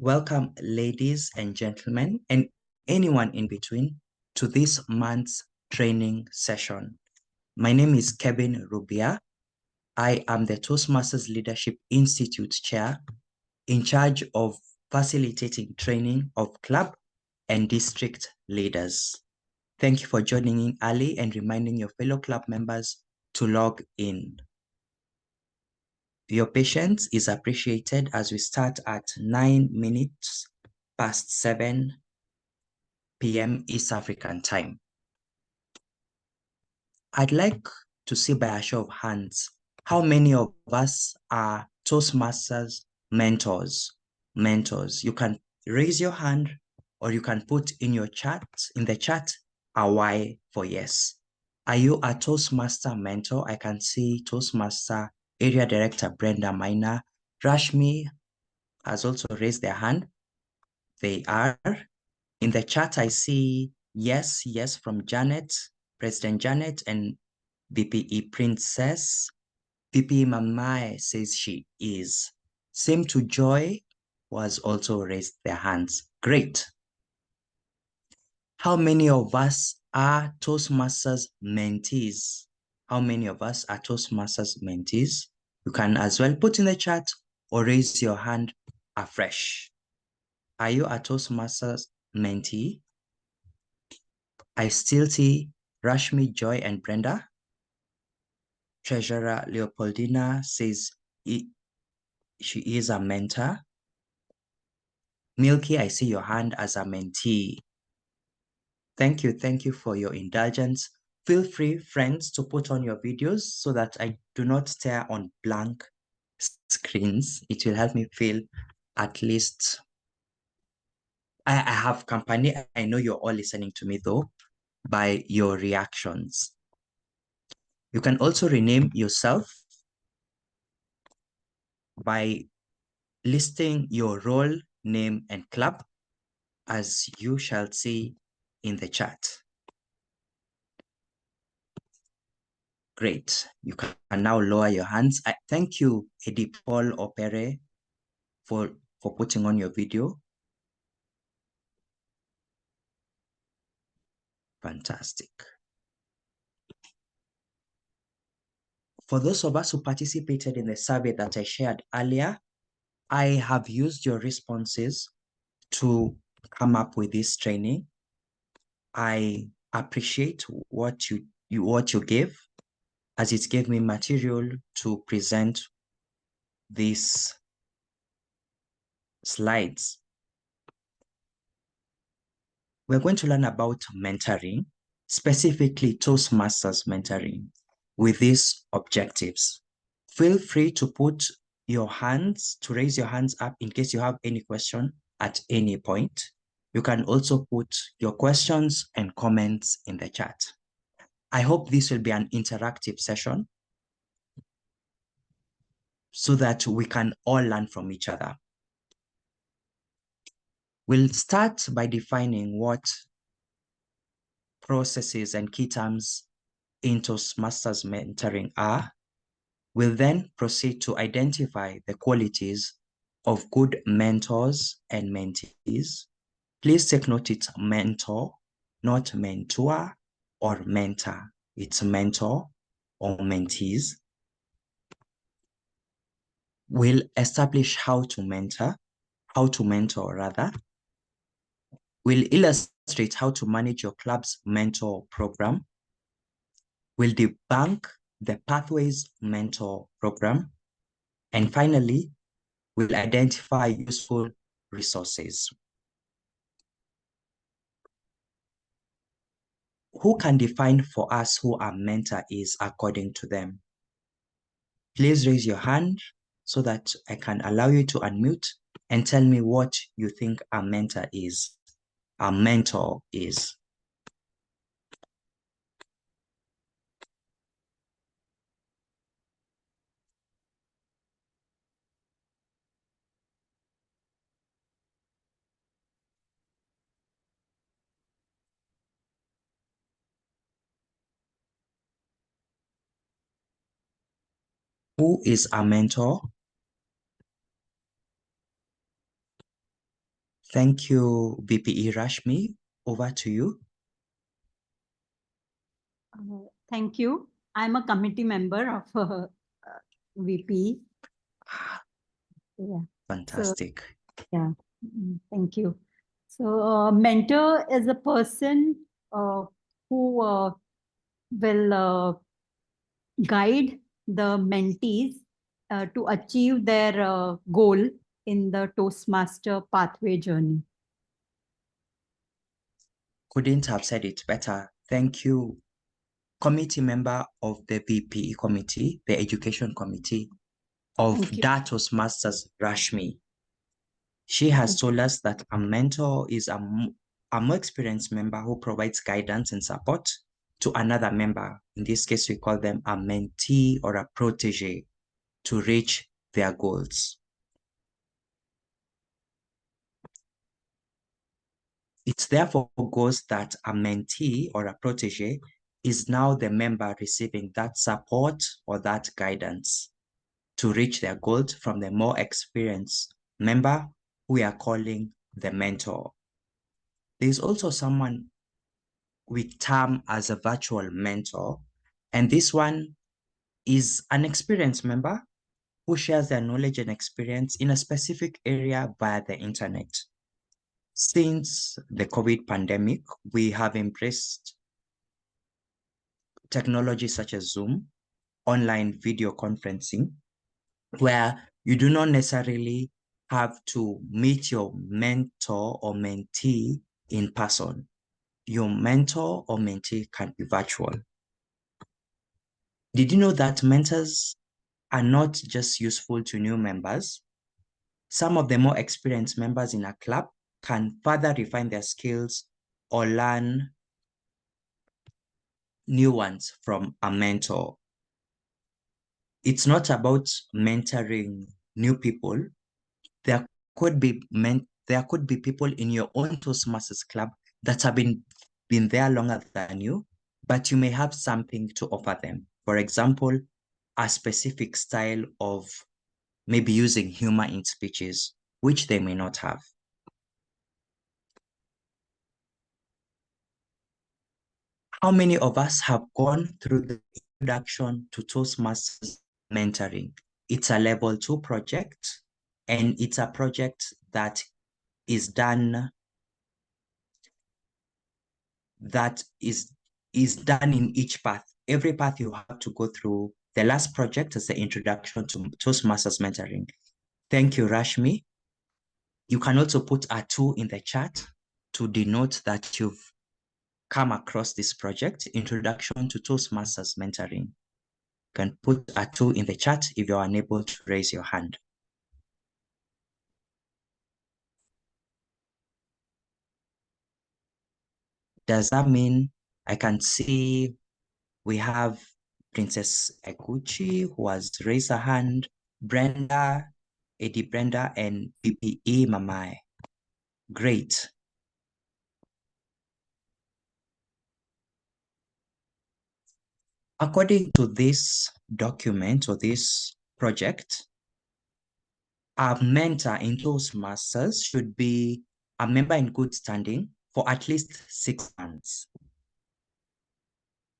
Welcome, ladies and gentlemen, and anyone in between, to this month's training session. My name is Kevin Rubia. I am the Toastmasters Leadership Institute chair in charge of facilitating training of club and district leaders. Thank you for joining in early and reminding your fellow club members to log in. Your patience is appreciated as we start at 9 minutes past 7 p.m. East African time. I'd like to see by a show of hands, how many of us are Toastmasters mentors? You can raise your hand or you can put in the chat, a Y for yes. Are you a Toastmaster mentor? I can see Toastmaster Area Director Brenda Minor. Rashmi has also raised their hand. They are. In the chat, I see yes from Janet, President Janet, and VPE Princess. VPE Mamae says she is. Same to Joy, who has also raised their hands. Great. How many of us are Toastmasters mentees? How many of us are Toastmasters mentees? You can as well put in the chat or raise your hand afresh. Are you a Toastmasters mentee? I still see Rashmi, Joy, and Brenda. Treasurer Leopoldina says she is a mentor. Milky, I see your hand as a mentee. Thank you for your indulgence. Feel free, friends, to put on your videos so that I do not stare on blank screens. It will help me feel at least I have company. I know you're all listening to me though by your reactions. You can also rename yourself by listing your role, name, and club, as you shall see in the chat. Great. You can now lower your hands. Thank you, Eddie Paul Opere, for putting on your video. Fantastic. For those of us who participated in the survey that I shared earlier, I have used your responses to come up with this training. I appreciate what you gave, as it gave me material to present these slides. We're going to learn about mentoring, specifically Toastmasters mentoring, with these objectives. Feel free to raise your hands up in case you have any question at any point. You can also put your questions and comments in the chat. I hope this will be an interactive session so that we can all learn from each other. We'll start by defining what processes and key terms in Toastmasters mentoring are. We'll then proceed to identify the qualities of good mentors and mentees. Please take note, it's mentor, not mentor or mentor. It's mentor or mentees. We'll establish how to mentor rather. We'll illustrate how to manage your club's mentor program. We'll debunk the Pathways Mentor program. And finally, we'll identify useful resources. Who can define for us who a mentor is according to them? Please raise your hand so that I can allow you to unmute and tell me what you think a mentor is. A mentor is. Who is a mentor? Thank you, BPE Rashmi. Over to you. Thank you. I'm a committee member of VP. Yeah. Fantastic. So, yeah. Thank you. So, mentor is a person who will guide the mentees to achieve their goal in the Toastmaster pathway journey. Couldn't have said it better. Thank you, committee member of the BPE committee, the education committee of Toastmasters Rashmi. She has told us that a mentor is a more experienced member who provides guidance and support to another member. In this case, we call them a mentee or a protege to reach their goals. It therefore goes that a mentee or a protege is now the member receiving that support or that guidance to reach their goals from the more experienced member who we are calling the mentor. There's also someone we term as a virtual mentor, and this one is an experienced member who shares their knowledge and experience in a specific area via the internet. Since the COVID pandemic, we have embraced technology such as Zoom, online video conferencing, where you do not necessarily have to meet your mentor or mentee in person. Your mentor or mentee can be virtual. Did you know that mentors are not just useful to new members? Some of the more experienced members in a club can further refine their skills or learn new ones from a mentor. It's not about mentoring new people. There could be people in your own Toastmasters club that have been there longer than you, but you may have something to offer them. For example, a specific style of maybe using humor in speeches, which they may not have. How many of us have gone through the introduction to Toastmasters mentoring? It's a level 2 project, and it's a project that is done in each path. Every path you have to go through. The last project is the introduction to Toastmasters mentoring. Thank you, Rashmi. You can also put a 2 in the chat to denote that you've come across this project, Introduction to Toastmasters Mentoring. You can put a 2 in the chat if you're unable to raise your hand. Does that mean I can see we have Princess Ekuchi who has raised her hand, Brenda, Eddie Brenda, and PPE Mamai. Great. According to this document or this project, a mentor in Toastmasters should be a member in good standing for at least 6 months.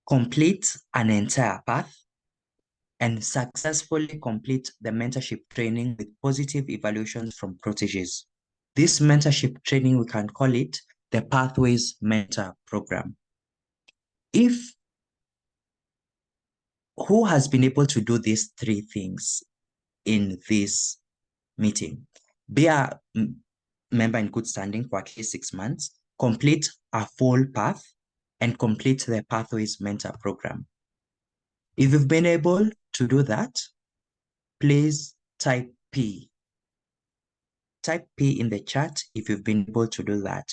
Complete an entire path and successfully complete the mentorship training with positive evaluations from proteges. This mentorship training, we can call it the Pathways Mentor Program. Who has been able to do these 3 things in this meeting? Be a member in good standing for at least 6 months, complete a full path, and complete the Pathways Mentor Program. If you've been able to do that, please type P. Type P in the chat if you've been able to do that.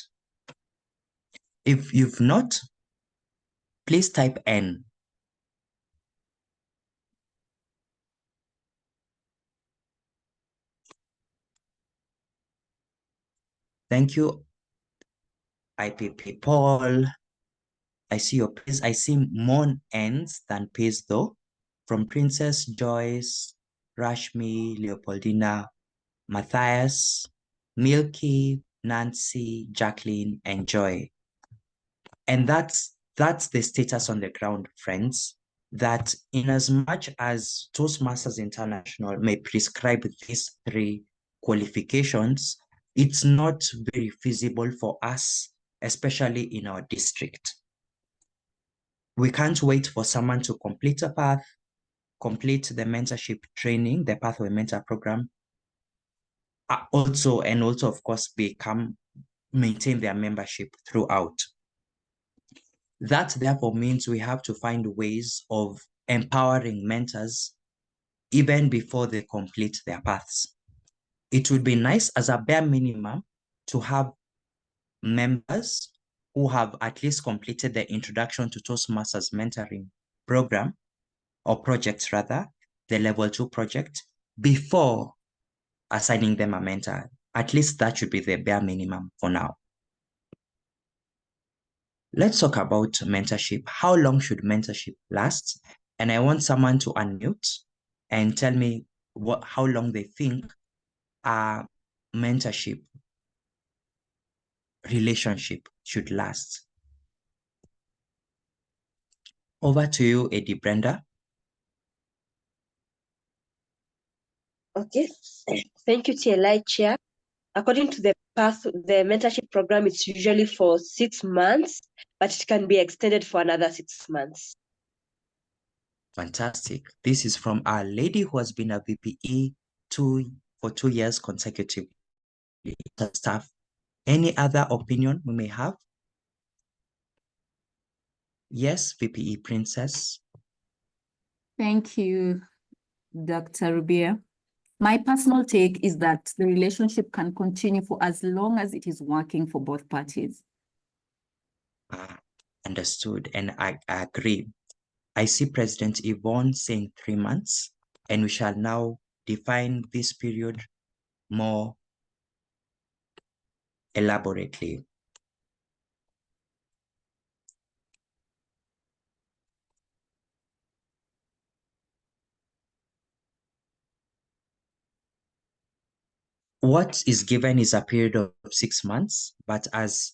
If you've not, please type N. Thank you, IPP Paul. I see your P's. I see more N's than P's though. From Princess Joyce, Rashmi, Leopoldina, Matthias, Milky, Nancy, Jacqueline, and Joy. And that's the status on the ground, friends, that in as much as Toastmasters International may prescribe these three qualifications, it's not very feasible for us, especially in our district. We can't wait for someone to complete a path, complete the mentorship training, the Pathway Mentor program, also, of course, maintain their membership throughout. That therefore means we have to find ways of empowering mentors even before they complete their paths. It would be nice as a bare minimum to have members who have at least completed the Introduction to Toastmasters Mentoring program, or project rather, the level 2 project, before assigning them a mentor. At least that should be the bare minimum for now. Let's talk about mentorship. How long should mentorship last? And I want someone to unmute and tell me how long they think a mentorship relationship should last. Over to you, Eddie Brenda. Okay, thank you, TLI Chair. According to the path, the mentorship program is usually for 6 months, but it can be extended for another 6 months. Fantastic. This is from a lady who has been a VPE for 2 years consecutively. Staff. Any other opinion we may have? Yes, VPE Princess. Thank you, Dr. Rubia. My personal take is that the relationship can continue for as long as it is working for both parties. Understood, and I agree. I see President Yvonne saying 3 months, and we shall now define this period more elaborately. What is given is a period of 6 months, but as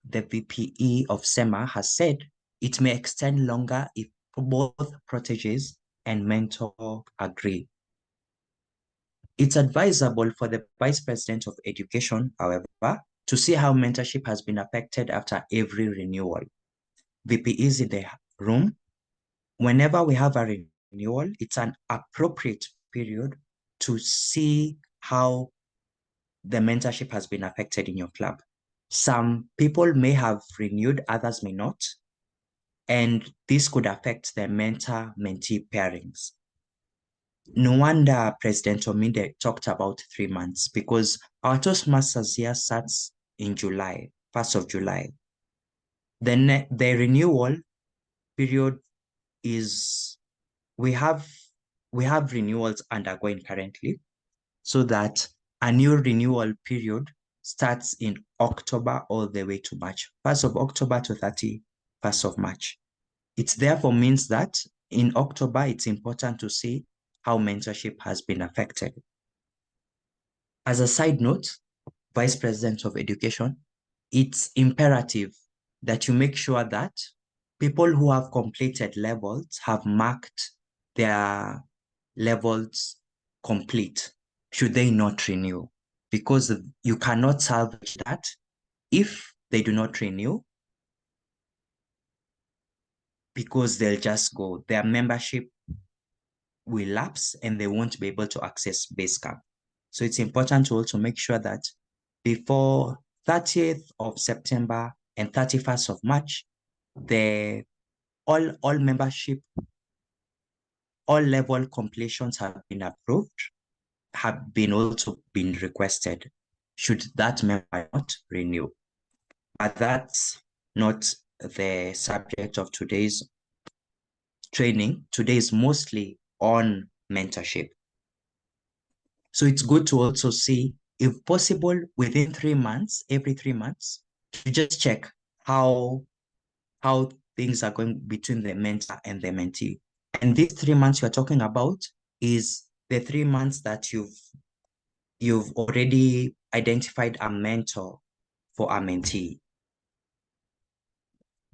the VPE of SEMA has said, it may extend longer if both proteges and mentor agree. It's advisable for the Vice President of Education, however, to see how mentorship has been affected after every renewal. VP is in the room. Whenever we have a renewal, it's an appropriate period to see how the mentorship has been affected in your club. Some people may have renewed, others may not, and this could affect the mentor-mentee pairings. No wonder President Ominde talked about 3 months, because our Toastmasters year starts in July, 1st of July. Then the renewal period is, we have renewals undergoing currently, so that a new renewal period starts in October all the way to March, 1st of October to 31st of March. It therefore means that in October, it's important to see how mentorship has been affected. As a side note, Vice President of Education, it's imperative that you make sure that people who have completed levels have marked their levels complete, should they not renew, because you cannot salvage that. If they do not renew, because they'll just go, their membership will lapse and they won't be able to access Basecamp. So it's important to also make sure that before 30th of September and 31st of March, all membership, all level completions have been approved, have been also been requested, should that member not renew. But that's not the subject of today's training. Today is mostly on mentorship. So it's good to also see, if possible, within 3 months, every 3 months, to just check how things are going between the mentor and the mentee. And these 3 months you're talking about is the 3 months that you've already identified a mentor for a mentee.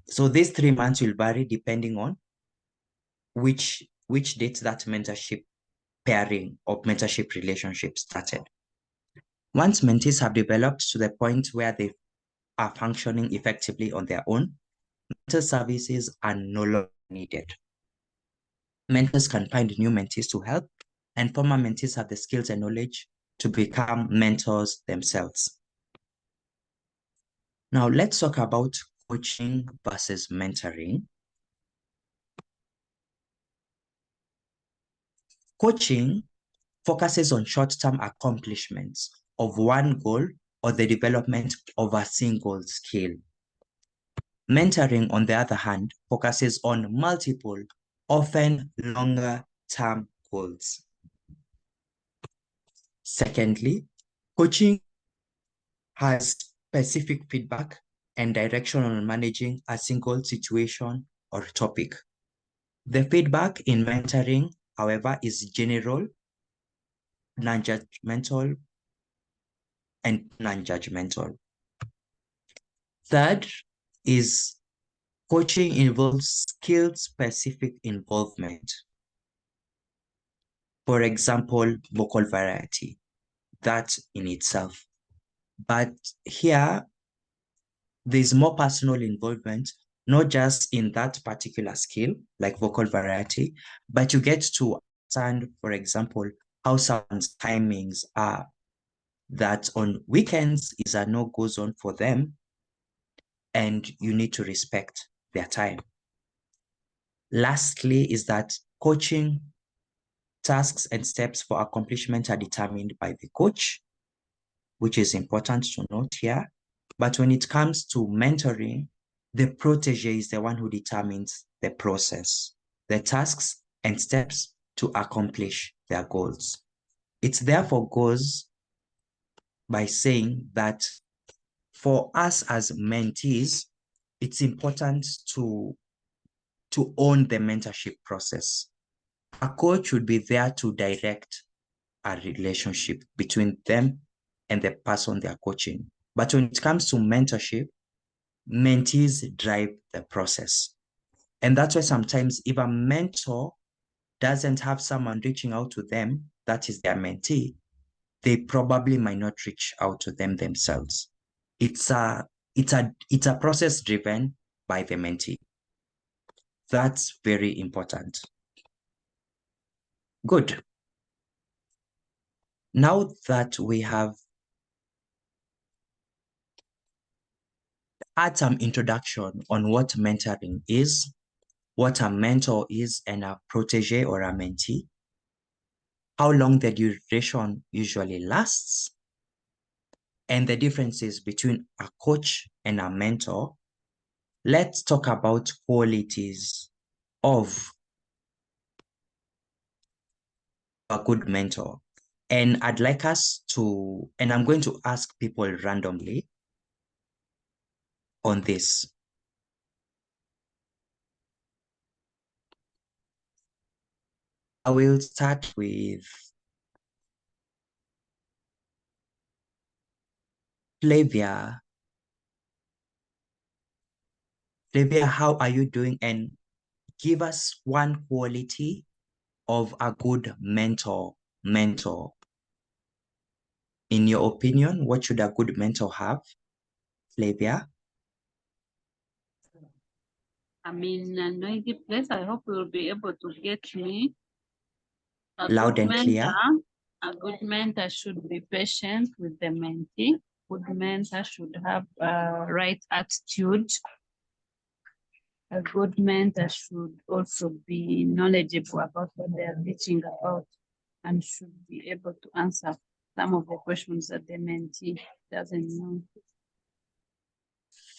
So these 3 months will vary depending on which date that mentorship pairing or mentorship relationship started. Once mentees have developed to the point where they are functioning effectively on their own, mentor services are no longer needed. Mentors can find new mentees to help, and former mentees have the skills and knowledge to become mentors themselves. Now, let's talk about coaching versus mentoring. Coaching focuses on short-term accomplishments of one goal or the development of a single skill. Mentoring, on the other hand, focuses on multiple, often longer-term goals. Secondly, coaching has specific feedback and direction on managing a single situation or topic. The feedback in mentoring, however, is general, non-judgmental, and non-judgmental. Third is coaching involves skill-specific involvement. For example, vocal variety, that in itself. But here, there's more personal involvement, not just in that particular skill, like vocal variety, but you get to understand, for example, how someone's timings are, that on weekends is a no-go zone for them, and you need to respect their time. Lastly, is that coaching tasks and steps for accomplishment are determined by the coach, which is important to note here. But when it comes to mentoring, the protege is the one who determines the process, the tasks and steps to accomplish their goals. It therefore goes by saying that for us as mentees, it's important to own the mentorship process. A coach would be there to direct a relationship between them and the person they are coaching. But when it comes to mentorship, mentees drive the process. And that's why sometimes if a mentor doesn't have someone reaching out to them, that is their mentee, they probably might not reach out to them themselves. It's a process driven by the mentee. That's very important. Good. Now that we have had some introduction on what mentoring is, what a mentor is, and a protege or a mentee, how long the duration usually lasts, and the differences between a coach and a mentor, let's talk about qualities of a good mentor. And I'd like us to, and I'm going to ask people randomly on this. I will start with Flavia. Flavia, how are you doing? And give us one quality of a good mentor. In your opinion, what should a good mentor have? Flavia? I'm in a noisy place. I hope you'll be able to get me. Loud and clear. A good mentor should be patient with the mentee. Good mentor should have a right attitude. A good mentor should also be knowledgeable about what they are teaching about and should be able to answer some of the questions that the mentee doesn't know.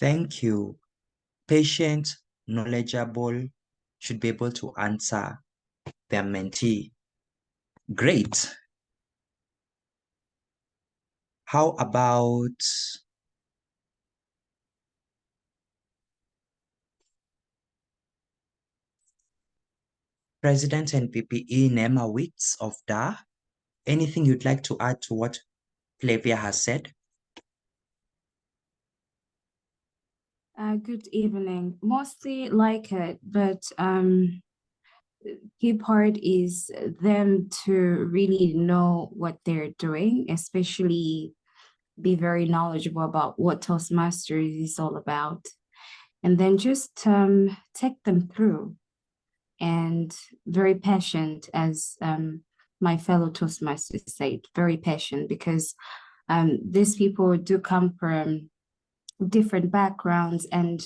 Thank you. Patient, knowledgeable, should be able to answer their mentee. Great. How about President and PPE Nemawitz of DA? Anything you'd like to add to what Flavia has said? Good evening. Mostly like it, but key part is them to really know what they're doing, especially be very knowledgeable about what Toastmasters is all about, and then just take them through, and very patient, as my fellow Toastmasters said, very patient, because these people do come from different backgrounds, and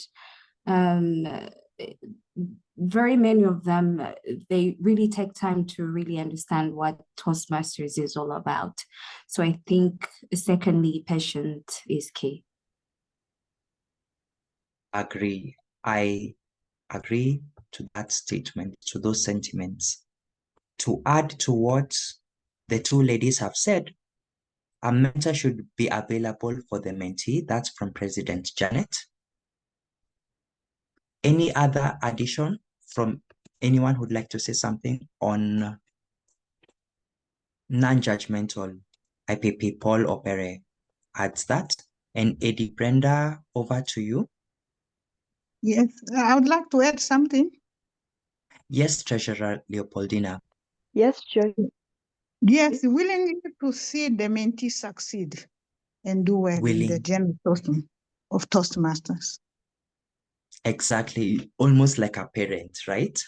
very many of them, they really take time to really understand what Toastmasters is all about. So I think, secondly, patience is key. Agree. I agree to that statement, to those sentiments. To add to what the two ladies have said, a mentor should be available for the mentee. That's from President Janet. Any other addition from anyone who'd like to say something on non-judgmental? IPP Paul Opere adds that. And Eddie Brenda, over to you. Yes, I would like to add something. Yes, Treasurer Leopoldina. Yes, sure. Yes, willing to see the mentee succeed and do well in the journey of Toastmasters. Exactly, almost like a parent, right?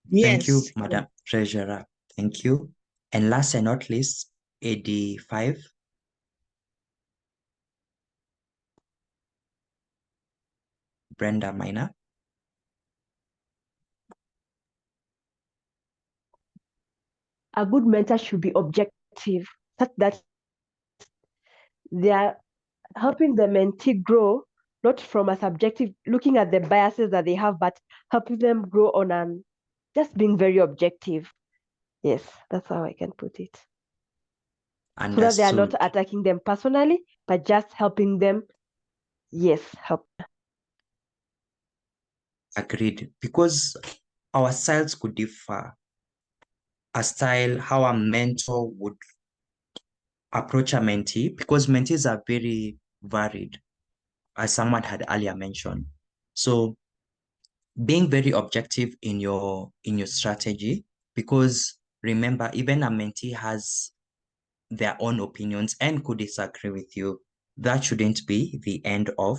Yes. Thank you, Madam Treasurer. Thank you. And last and not least, AD5. Brenda Minor. A good mentor should be objective, such that they are helping the mentee grow, not from a subjective, looking at the biases that they have, but helping them grow on and just being very objective. Yes, that's how I can put it. Understood. So that they are not attacking them personally, but just helping them. Yes, help. Agreed. Because our styles could differ. A style, how a mentor would approach a mentee, because mentees are very varied, as someone had earlier mentioned. So being very objective in your strategy, because remember, even a mentee has their own opinions and could disagree with you. That shouldn't be the end of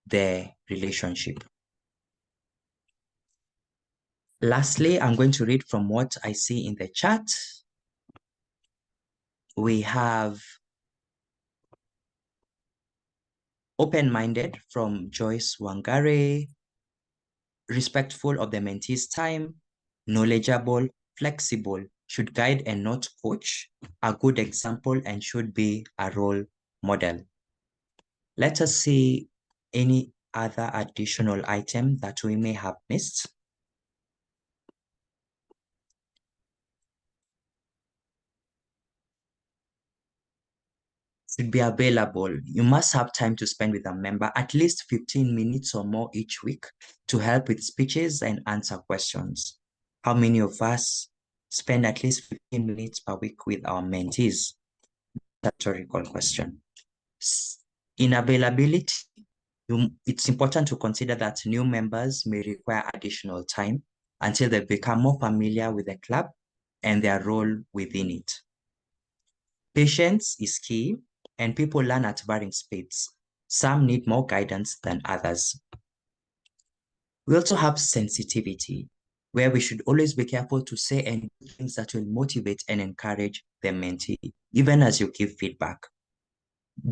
the relationship. Lastly, I'm going to read from what I see in the chat. We have open-minded from Joyce Wangare, respectful of the mentee's time, knowledgeable, flexible, should guide and not coach, a good example and should be a role model. Let us see any other additional item that we may have missed. Should be available. You must have time to spend with a member, at least 15 minutes or more each week, to help with speeches and answer questions. How many of us spend at least 15 minutes per week with our mentees? That's a rhetorical question. In availability, it's important to consider that new members may require additional time until they become more familiar with the club and their role within it. Patience is key, and people learn at varying speeds. Some need more guidance than others. We also have sensitivity, where we should always be careful to say and do things that will motivate and encourage the mentee, even as you give feedback.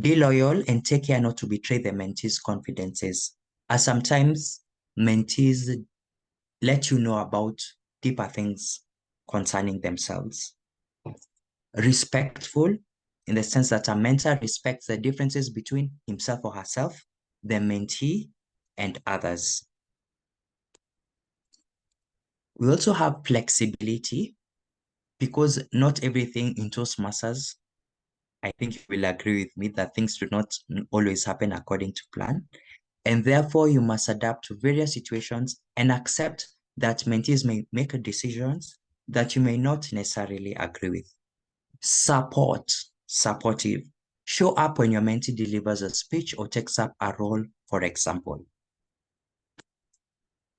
Be loyal and take care not to betray the mentee's confidences, as sometimes mentees let you know about deeper things concerning themselves. Respectful, in the sense that a mentor respects the differences between himself or herself, the mentee, and others. We also have flexibility, because not everything in Toastmasters, I think you will agree with me that things do not always happen according to plan. And therefore, you must adapt to various situations and accept that mentees may make decisions that you may not necessarily agree with. Supportive, Show up when your mentee delivers a speech or takes up a role, for example.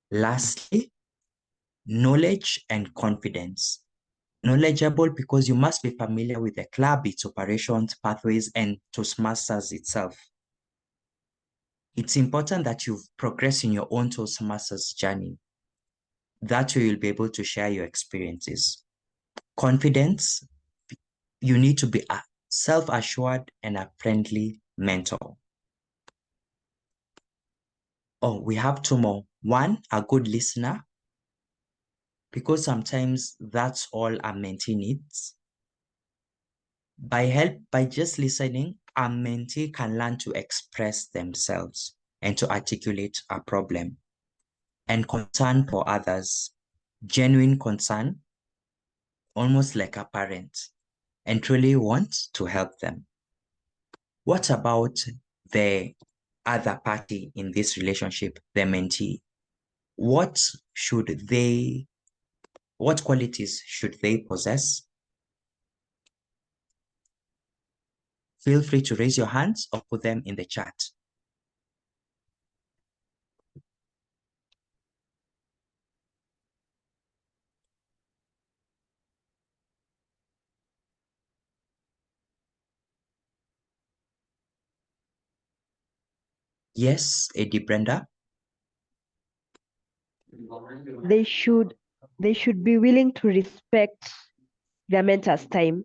Lastly, knowledge and confidence. Knowledgeable because you must be familiar with the club, its operations, pathways, and Toastmasters itself. It's important that you've progressed in your own Toastmasters journey. That way you'll be able to share your experiences. Confidence, you need to be a self-assured and a friendly mentor. Oh, we have two more. One, a good listener, because sometimes that's all a mentee needs. By just listening, a mentee can learn to express themselves and to articulate a problem. And concern for others, genuine concern, almost like a parent, and truly want to help them. What about the other party in this relationship, the mentee? What qualities should they possess? Feel free to raise your hands or put them in the chat. Yes, Eddie Brenda. They should be willing to respect their mentor's time.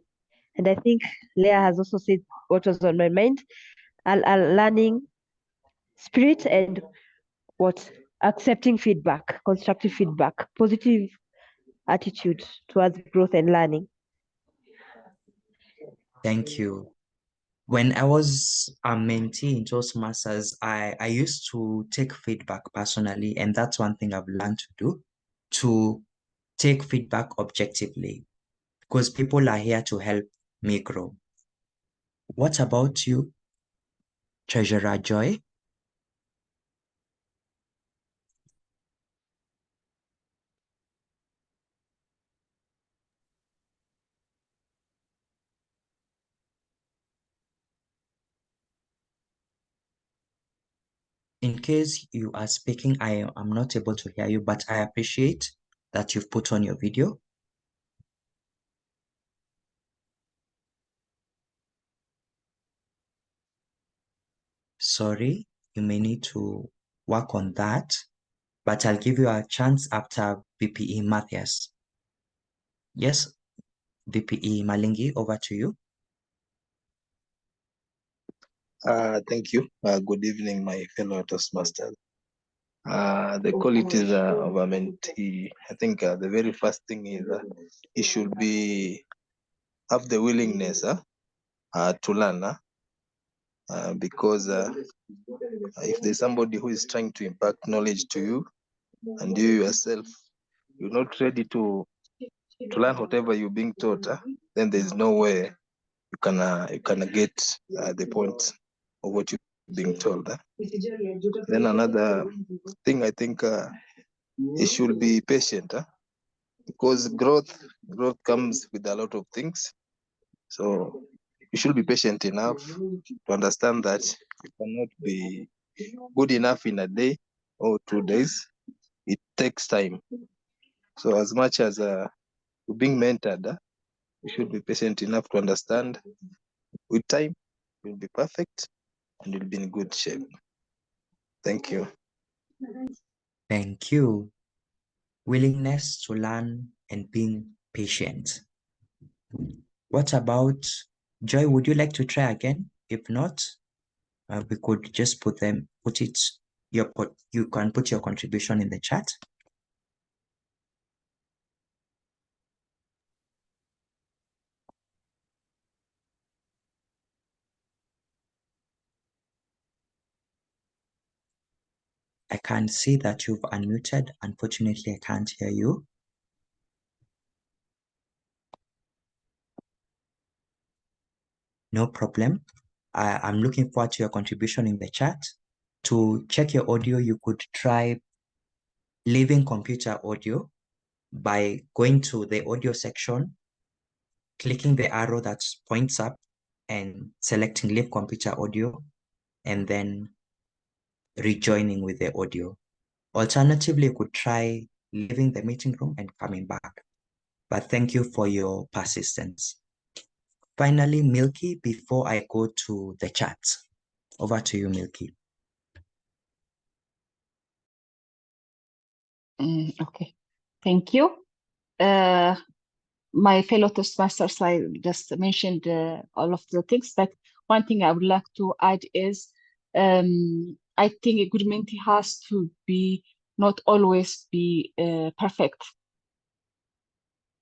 And I think Leah has also said what was on my mind. A learning spirit and accepting feedback, constructive feedback, positive attitude towards growth and learning. Thank you. When I was a mentee in Toastmasters, I used to take feedback personally, and that's one thing I've learned to do, to take feedback objectively, because people are here to help me grow. What about you, Treasurer Joy? In case you are speaking, I am not able to hear you, but I appreciate that you've put on your video. Sorry, you may need to work on that, but I'll give you a chance after VPE Matthias. Yes, VPE Malingi, over to you. Thank you. Good evening, my fellow Toastmasters. The qualities of a mentee, I think the very first thing is he should have the willingness to learn, because if there's somebody who is trying to impart knowledge to you and you yourself, you're not ready to learn whatever you're being taught, then there's no way you can get the point of what you're being told. Then another thing, I think you should be patient, because growth comes with a lot of things. So you should be patient enough to understand that you cannot be good enough in a day or 2 days. It takes time. So as much as you're being mentored, you should be patient enough to understand. With time, you'll be perfect and you'll be in good shape. Thank you. Thank you. Willingness to learn and being patient. What about Joy? Would you like to try again? If not, we could just you can put your contribution in the chat. I can see that you've unmuted. Unfortunately, I can't hear you. No problem. I'm looking forward to your contribution in the chat. To check your audio, you could try leaving computer audio by going to the audio section, clicking the arrow that points up, and selecting leave computer audio and then rejoining with the audio. Alternatively, you could try leaving the meeting room and coming back. But thank you for your persistence. Finally, Milky, before I go to the chat, over to you, Milky. Okay, thank you. My fellow Toastmasters, I just mentioned all of the things, but one thing I would like to add is I think a good mentee has to be not always be perfect.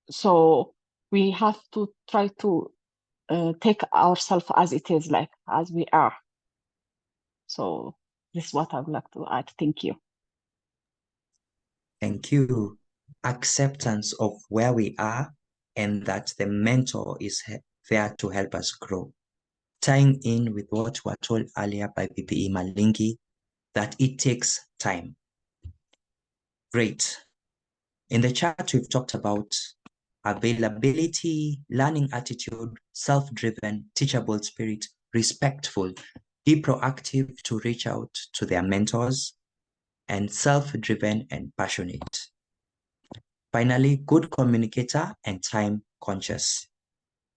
So we have to try to take ourselves as it is, like as we are. So this is what I would like to add. Thank you. Thank you. Acceptance of where we are and that the mentor is there to help us grow. Tying in with what we were told earlier by PPE Malingi, that it takes time. Great. In the chat, we've talked about availability, learning attitude, self-driven, teachable spirit, respectful, be proactive to reach out to their mentors, and self-driven and passionate. Finally, good communicator and time conscious.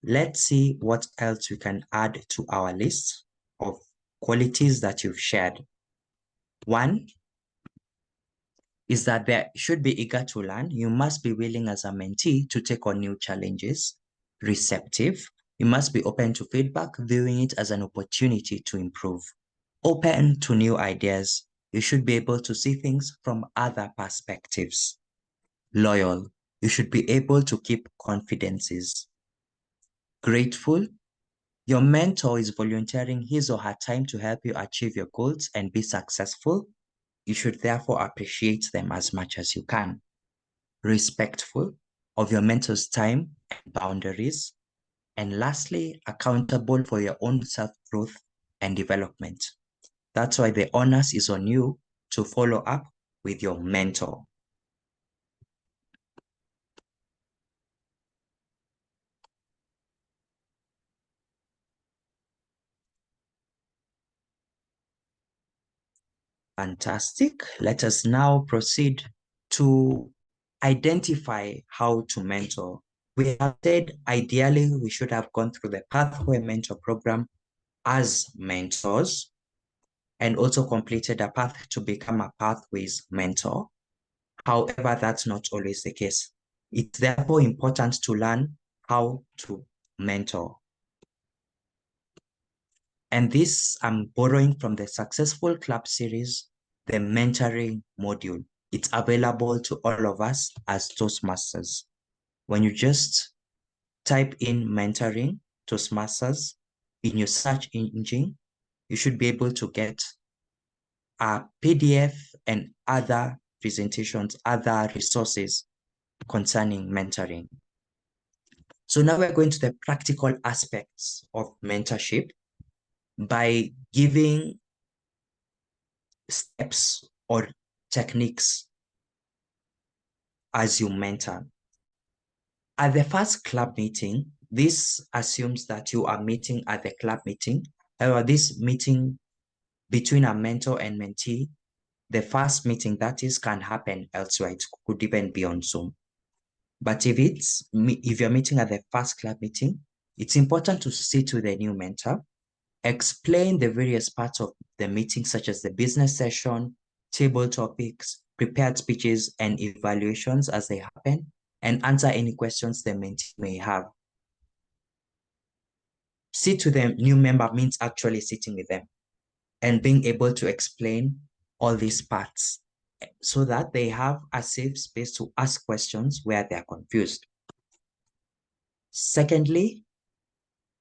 Let's see what else we can add to our list of qualities that you've shared. One is that they should be eager to learn. You must be willing as a mentee to take on new challenges. Receptive. You must be open to feedback, viewing it as an opportunity to improve. Open to new ideas. You should be able to see things from other perspectives. Loyal. You should be able to keep confidences. Grateful. Your mentor is volunteering his or her time to help you achieve your goals and be successful. You should therefore appreciate them as much as you can. Respectful of your mentor's time and boundaries. And lastly, accountable for your own self-growth and development. That's why the onus is on you to follow up with your mentor. Fantastic. Let us now proceed to identify how to mentor. We have said ideally we should have gone through the Pathway Mentor program as mentors and also completed a path to become a Pathways mentor. However, that's not always the case. It's therefore important to learn how to mentor. And this I'm borrowing from the Successful Club series, the mentoring module. It's available to all of us as Toastmasters. When you just type in mentoring Toastmasters in your search engine, you should be able to get a PDF and other presentations, other resources concerning mentoring. So now we're going to the practical aspects of mentorship by giving steps or techniques as you mentor. At the first club meeting, this assumes that you are meeting at the club meeting. However, this meeting between a mentor and mentee, the first meeting that is can happen elsewhere. It could even be on Zoom. But if you're meeting at the first club meeting, it's important to sit with the new mentor, explain the various parts of the meeting, such as the business session, table topics, prepared speeches, and evaluations as they happen, and answer any questions the mentee may have. Sit with the new member means actually sitting with them and being able to explain all these parts so that they have a safe space to ask questions where they're confused. Secondly,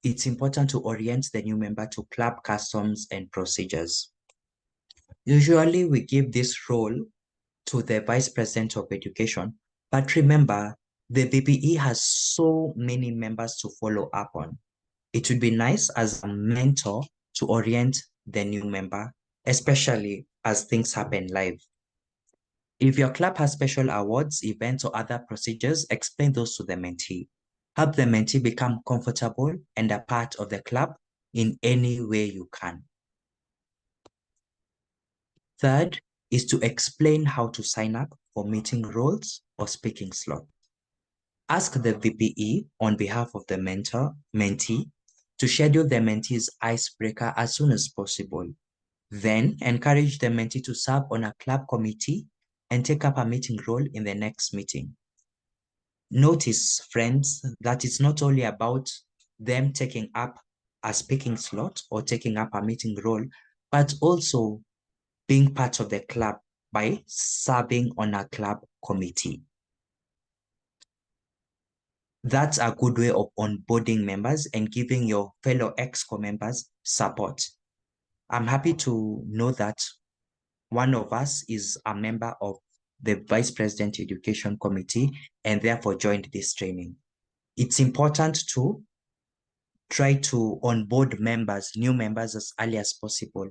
it's important to orient the new member to club customs and procedures. Usually we give this role to the Vice President of Education, but remember, the BPE has so many members to follow up on. It would be nice as a mentor to orient the new member, especially as things happen live. If your club has special awards, events, or other procedures, explain those to the mentee. Help the mentee become comfortable and a part of the club in any way you can. Third is to explain how to sign up for meeting roles or speaking slot. Ask the VPE on behalf of the mentee to schedule the mentee's icebreaker as soon as possible. Then encourage the mentee to serve on a club committee and take up a meeting role in the next meeting. Notice, friends, that it's not only about them taking up a speaking slot or taking up a meeting role, but also being part of the club by serving on a club committee. That's a good way of onboarding members and giving your fellow EXCO members support. I'm happy to know that one of us is a member of the Vice President Education Committee and therefore joined this training. It's important to try to onboard members, new members, as early as possible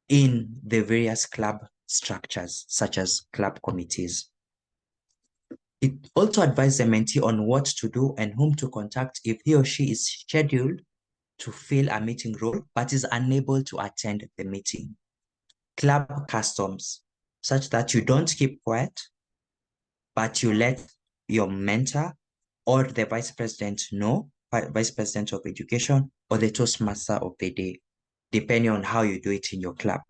in the various club structures, such as club committees. It also advises the mentee on what to do and whom to contact if he or she is scheduled to fill a meeting role but is unable to attend the meeting. Club customs, such that you don't keep quiet, but you let your mentor or the vice president know, vice president of education or the Toastmaster of the day, depending on how you do it in your club.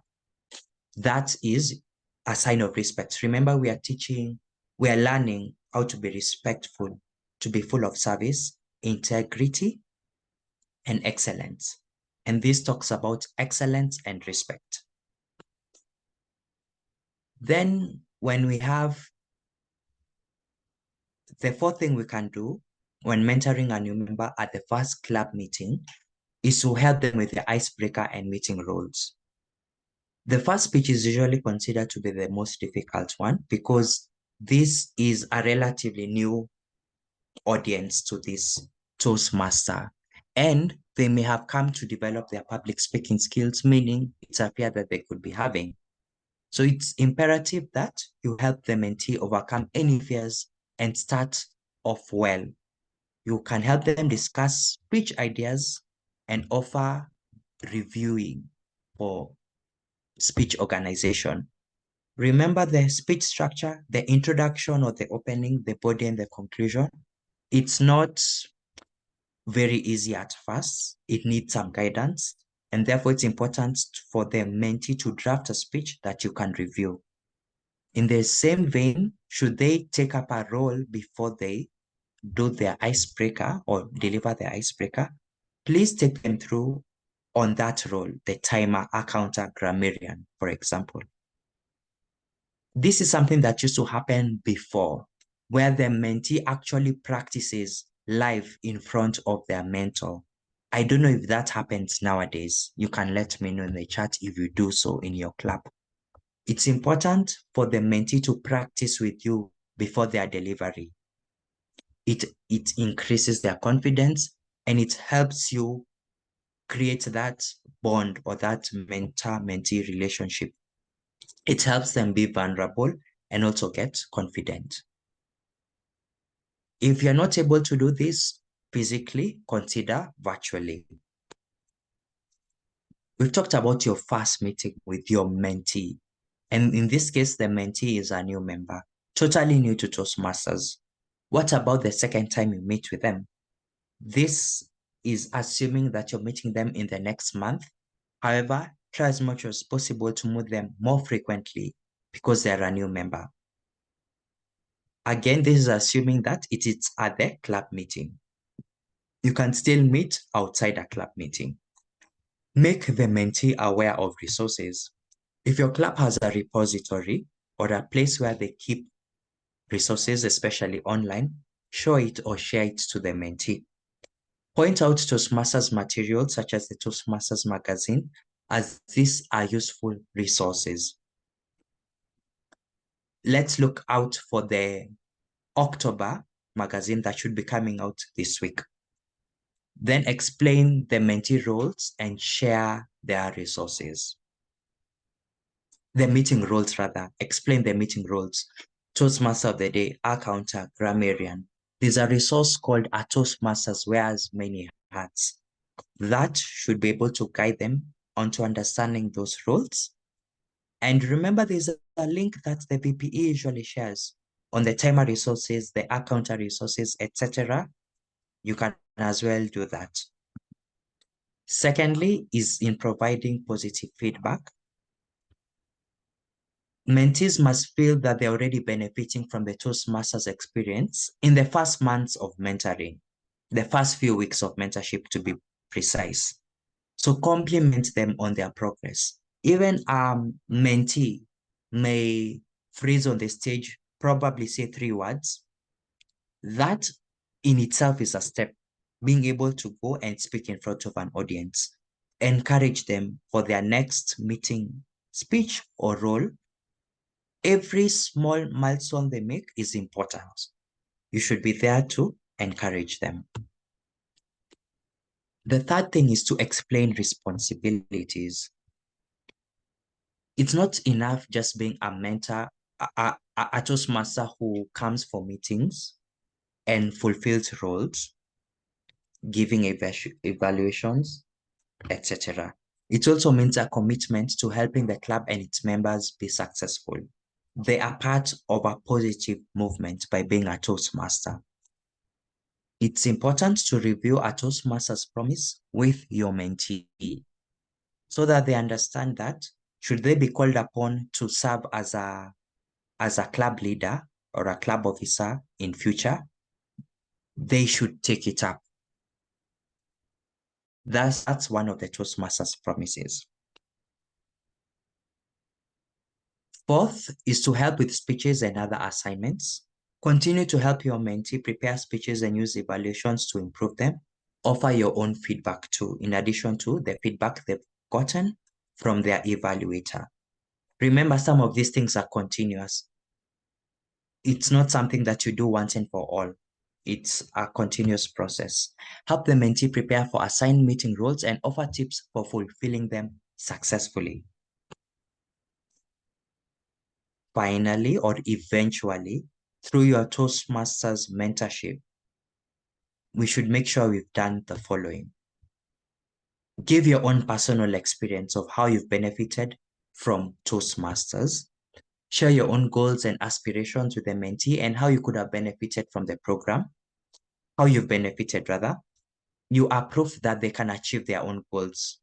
That is a sign of respect. Remember, we are learning how to be respectful, to be full of service, integrity, and excellence. And this talks about excellence and respect. Then when we have the fourth thing we can do when mentoring a new member at the first club meeting is to help them with the icebreaker and meeting roles. The first speech is usually considered to be the most difficult one because this is a relatively new audience to this Toastmaster, and they may have come to develop their public speaking skills, meaning it's a fear that they could be having. So it's imperative that you help the mentee overcome any fears and start off well. You can help them discuss speech ideas and offer reviewing for speech organization. Remember the speech structure, the introduction or the opening, the body and the conclusion. It's not very easy at first. It needs some guidance. And therefore, it's important for the mentee to draft a speech that you can review. In the same vein, should they take up a role before they do their icebreaker or deliver their icebreaker, please take them through on that role, the timer, accountant, grammarian, for example. This is something that used to happen before, where the mentee actually practices live in front of their mentor. I don't know if that happens nowadays. You can let me know in the chat if you do so in your club. It's important for the mentee to practice with you before their delivery. It increases their confidence and it helps you create that bond or that mentor-mentee relationship. It helps them be vulnerable and also get confident. If you're not able to do this physically, consider virtually. We've talked about your first meeting with your mentee. And in this case, the mentee is a new member, totally new to Toastmasters. What about the second time you meet with them? This is assuming that you're meeting them in the next month. However, try as much as possible to meet them more frequently because they're a new member. Again, this is assuming that it is at the club meeting. You can still meet outside a club meeting. Make the mentee aware of resources. If your club has a repository or a place where they keep resources, especially online, show it or share it to the mentee. Point out Toastmasters materials such as the Toastmasters magazine, as these are useful resources. Let's look out for the October magazine that should be coming out this week. Then explain the mentee roles and share their resources. The meeting roles rather, explain the meeting roles. Toastmaster of the day, accountant, grammarian. there's a resource called a Toastmasters Wears Many Hats. That should be able to guide them onto understanding those roles. And remember, there's a link that the VPE usually shares on the timer resources, the accounter resources, etc. You can as well do that. Secondly, is in providing positive feedback. Mentees must feel that they're already benefiting from the Toastmasters experience in the first months of mentoring, the first few weeks of mentorship to be precise. So compliment them on their progress. Even mentee may freeze on the stage, probably say 3 words. That in itself is a step, being able to go and speak in front of an audience. Encourage them for their next meeting speech or role. Every small milestone they make is important. You should be there to encourage them. The third thing is to explain responsibilities. It's not enough just being a mentor, a Toastmaster who comes for meetings and fulfills roles, giving evaluations, etc. It also means a commitment to helping the club and its members be successful. They are part of a positive movement by being a Toastmaster. It's important to review a Toastmaster's promise with your mentee so that they understand that should they be called upon to serve as a club leader or a club officer in future, they should take it up. That's one of the Toastmasters promises. Fourth is to help with speeches and other assignments. Continue to help your mentee prepare speeches and use evaluations to improve them. Offer your own feedback too, in addition to the feedback they've gotten from their evaluator. Remember, some of these things are continuous. It's not something that you do once and for all. It's a continuous process. Help the mentee prepare for assigned meeting roles and offer tips for fulfilling them successfully. Finally, or eventually, through your Toastmasters mentorship, we should make sure we've done the following. Give your own personal experience of how you've benefited from Toastmasters. Share your own goals and aspirations with the mentee and how you could have benefited from the program. How you've benefited, rather. You are proof that they can achieve their own goals.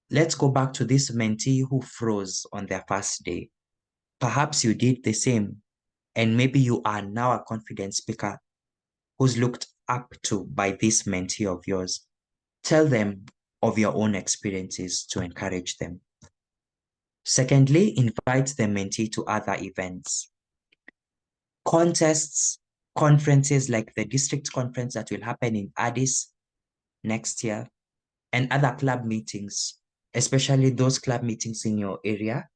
Let's go back to this mentee who froze on their first day. Perhaps you did the same, and maybe you are now a confident speaker who's looked up to by this mentee of yours. Tell them of your own experiences to encourage them. Secondly, invite the mentee to other events. Contests, conferences like the district conference that will happen in Addis next year, and other club meetings, especially those club meetings in your area,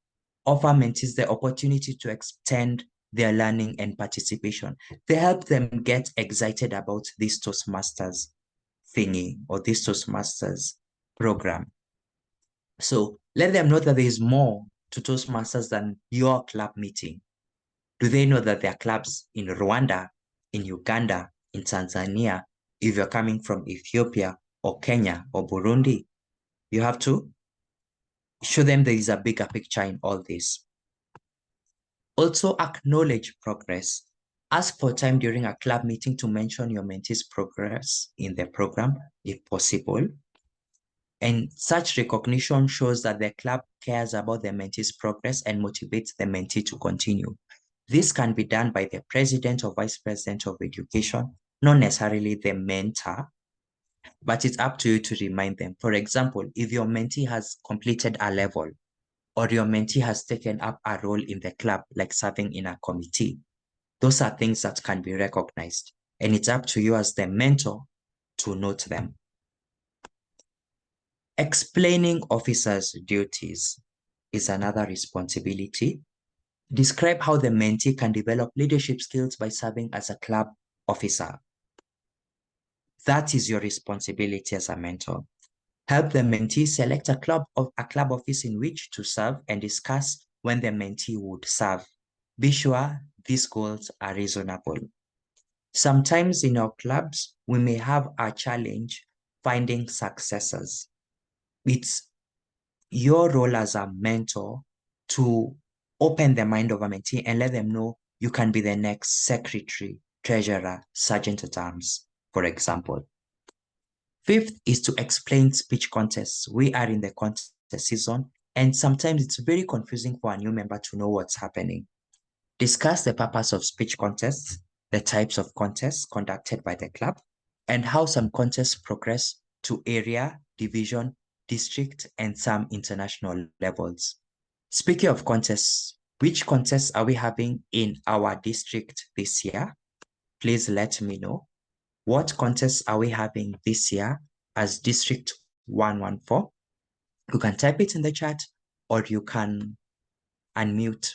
offer mentees the opportunity to extend their learning and participation. They help them get excited about this Toastmasters thingy or this Toastmasters program. So let them know that there is more to Toastmasters than your club meeting. Do they know that there are clubs in Rwanda, in Uganda, in Tanzania, if you're coming from Ethiopia or Kenya or Burundi? You have to show them there is a bigger picture in all this. Also acknowledge progress. Ask for time during a club meeting to mention your mentee's progress in the program, if possible. And such recognition shows that the club cares about the mentee's progress and motivates the mentee to continue. This can be done by the president or vice president of education, not necessarily the mentor, but it's up to you to remind them. For example, if your mentee has completed a level or your mentee has taken up a role in the club, like serving in a committee, those are things that can be recognized. And it's up to you as the mentor to note them. Explaining officers' duties is another responsibility. Describe how the mentee can develop leadership skills by serving as a club officer. That is your responsibility as a mentor. Help the mentee select a club office in which to serve and discuss when the mentee would serve. Be sure these goals are reasonable. Sometimes in our clubs, we may have a challenge finding successors. It's your role as a mentor to open the mind of a mentee and let them know you can be the next secretary, treasurer, sergeant at arms, for example. Fifth is to explain speech contests. We are in the contest season, and sometimes it's very confusing for a new member to know what's happening. Discuss the purpose of speech contests, the types of contests conducted by the club, and how some contests progress to area, division, district, and some international levels. Speaking of contests, which contests are we having in our district this year? Please let me know. What contests are we having this year as District 114? You can type it in the chat or you can unmute.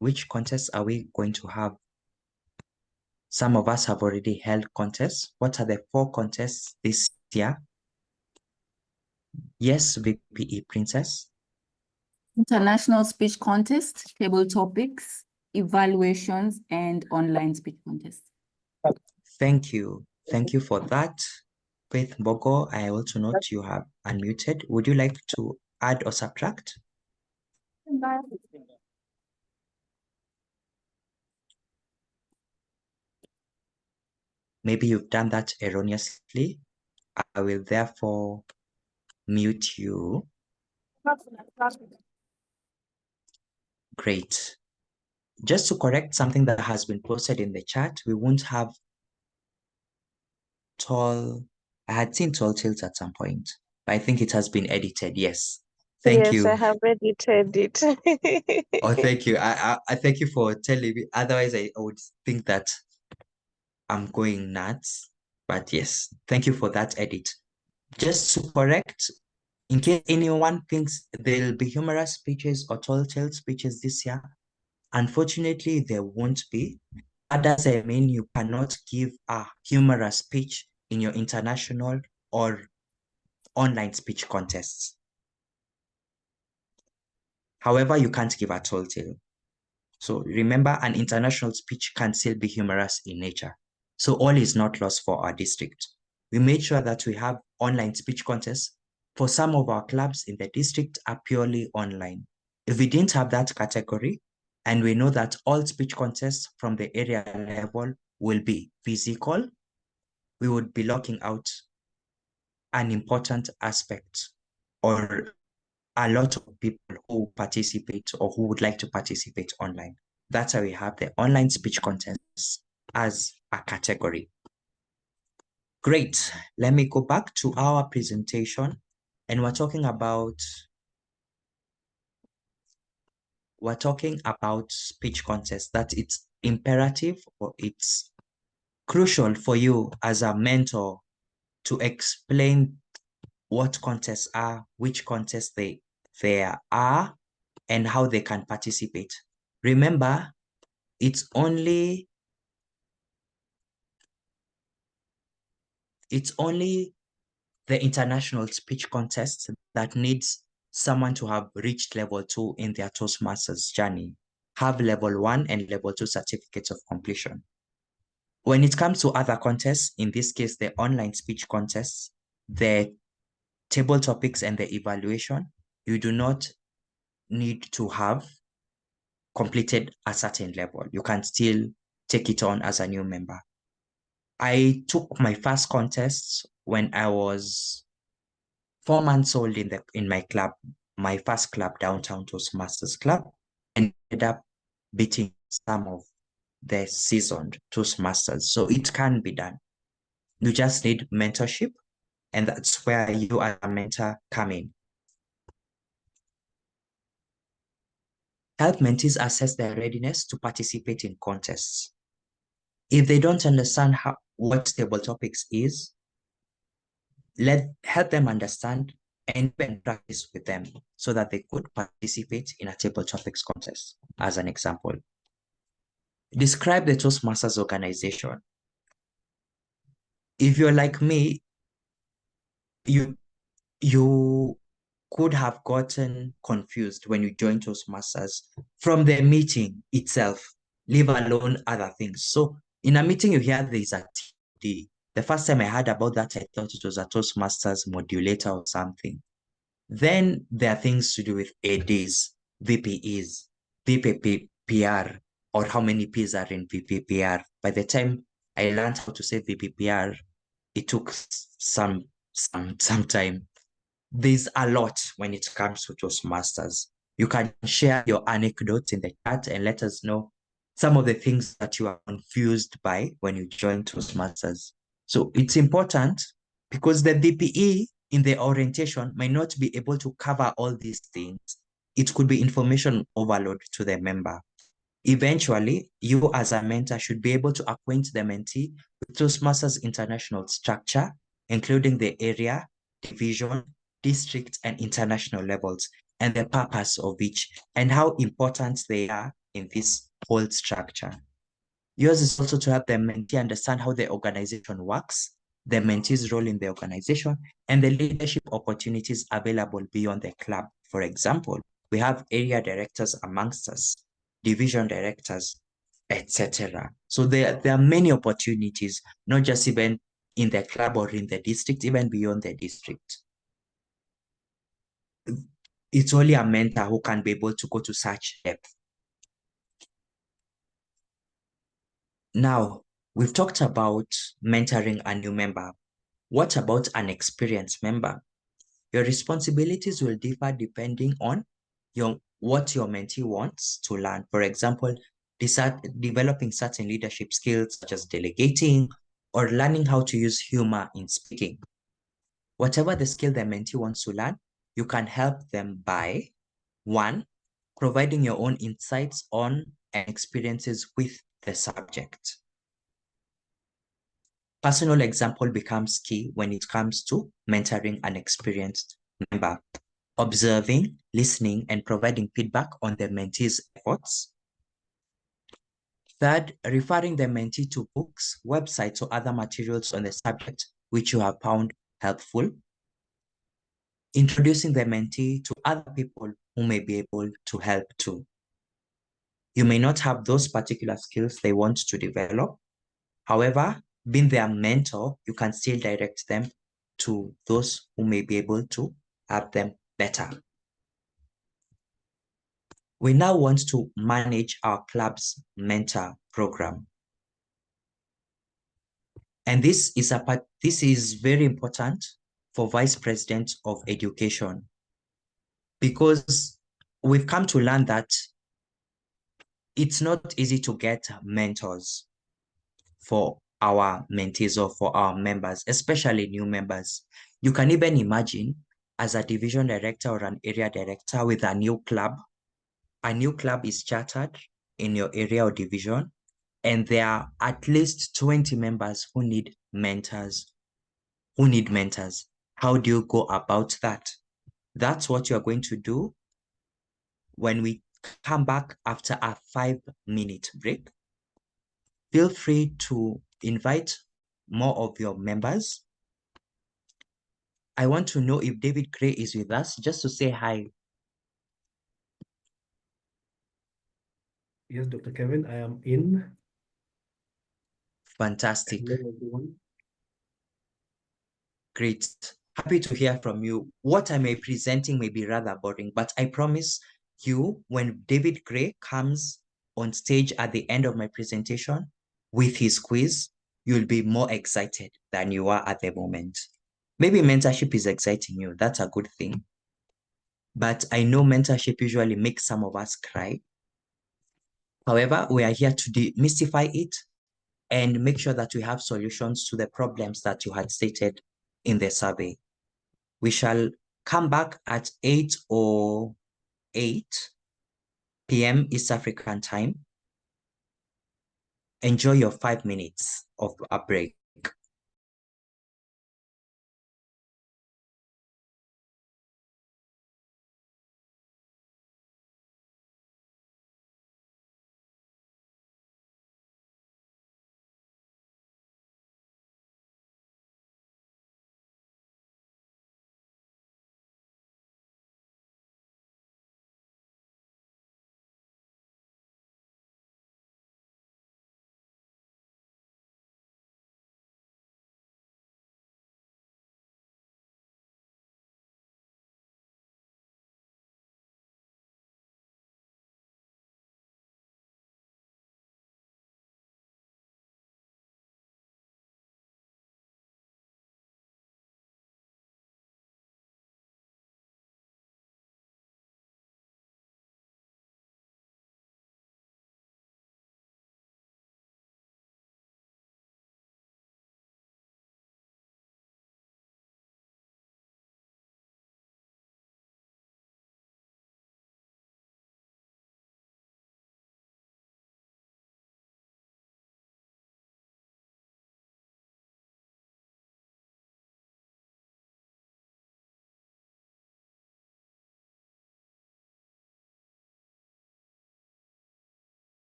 Which contests are we going to have? Some of us have already held contests. What are the 4 contests this year? Yes, VPE Princess. International speech contest, table topics, evaluations, and online speech contest. Thank you. Thank you for that. Faith Bogo, I also note you have unmuted. Would you like to add or subtract? Maybe you've done that erroneously. I will therefore mute you. Great. Just to correct something that has been posted in the chat, we won't have tall. I had seen tall tales at some point, but I think it has been edited. Yes. Thank you. Yes, I have edited it. Oh, thank you. I thank you for telling me. Otherwise, I would think that I'm going nuts. But yes, thank you for that edit. Just to correct, in case anyone thinks there'll be humorous speeches or tall tale speeches this year, unfortunately, there won't be. That doesn't mean you cannot give a humorous speech in your international or online speech contests. However, you can't give a tall tale. So remember, an international speech can still be humorous in nature. So all is not lost for our district. We made sure that we have online speech contests. For some of our clubs in the district are purely online. If we didn't have that category, and we know that all speech contests from the area level will be physical, we would be locking out an important aspect or a lot of people who participate or who would like to participate online. That's why we have the online speech contests as a category. Great. Let me go back to our presentation, and we're talking about speech contests, that it's imperative or it's crucial for you as a mentor to explain what contests are, which contests there are, and how they can participate. Remember, it's only the international speech contest that needs someone to have reached level 2 in their Toastmasters journey, have level 1 and level 2 certificates of completion. When it comes to other contests, in this case, the online speech contests, the table topics and the evaluation, you do not need to have completed a certain level. You can still take it on as a new member. I took my first contests when I was 4 months old in my club, my first club, Downtown Toastmasters Club, and ended up beating some of the seasoned Toastmasters. So it can be done. You just need mentorship, and that's where you as a mentor come in. Help mentees assess their readiness to participate in contests. If they don't understand what table topics is, help them understand and even practice with them so that they could participate in a table topics contest, as an example. Describe the Toastmasters organization. If you're like me, you could have gotten confused when you joined Toastmasters from the meeting itself, leave alone other things. So in a meeting, you hear there's a TD. The first time I heard about that, I thought it was a Toastmasters modulator or something. Then there are things to do with ADs, VPEs, VPPR, or how many Ps are in VPPR. By the time I learned how to say VPPR, it took some time. There's a lot when it comes to Toastmasters. You can share your anecdotes in the chat and let us know some of the things that you are confused by when you join Toastmasters. So it's important because the DPE in the orientation might not be able to cover all these things. It could be information overload to the member. Eventually, you as a mentor should be able to acquaint the mentee with Toastmasters international structure, including the area, division, district, and international levels, and the purpose of each, and how important they are in this whole structure. Yours is also to help the mentee understand how the organization works, the mentee's role in the organization, and the leadership opportunities available beyond the club. For example, we have area directors amongst us, division directors, etc. So there are many opportunities, not just even in the club or in the district, even beyond the district. It's only a mentor who can be able to go to such depth. Now, we've talked about mentoring a new member. What about an experienced member? Your responsibilities will differ depending on what your mentee wants to learn. For example, developing certain leadership skills such as delegating or learning how to use humor in speaking. Whatever the skill the mentee wants to learn, you can help them by 1, providing your own insights on and experiences with the subject. Personal example becomes key when it comes to mentoring an experienced member. Observing, listening, and providing feedback on the mentee's efforts. 3rd, referring the mentee to books, websites, or other materials on the subject which you have found helpful. Introducing the mentee to other people who may be able to help too. You may not have those particular skills they want to develop. However, being their mentor, you can still direct them to those who may be able to help them better. We now want to manage our club's mentor program. And this is very important for Vice President of Education, because we've come to learn that it's not easy to get mentors for our mentees or for our members, especially new members. You can even imagine as a division director or an area director with a new club is chartered in your area or division, and there are at least 20 members who need mentors. How do you go about that? That's what you're going to do when we come back after a 5-minute break. Feel free to invite more of your members. I want to know if David Gray is with us, just to say hi. Yes, Dr. Kevin, I am in. Fantastic. Hello, everyone. Great. Happy to hear from you. What I may be presenting may be rather boring, but I promise you, when David Gray comes on stage at the end of my presentation with his quiz, you'll be more excited than you are at the moment. Maybe mentorship is exciting you. That's a good thing. But I know mentorship usually makes some of us cry. However, we are here to demystify it and make sure that we have solutions to the problems that you had stated in the survey. We shall come back at 8:08 p.m. East African time. Enjoy your 5 minutes of a break.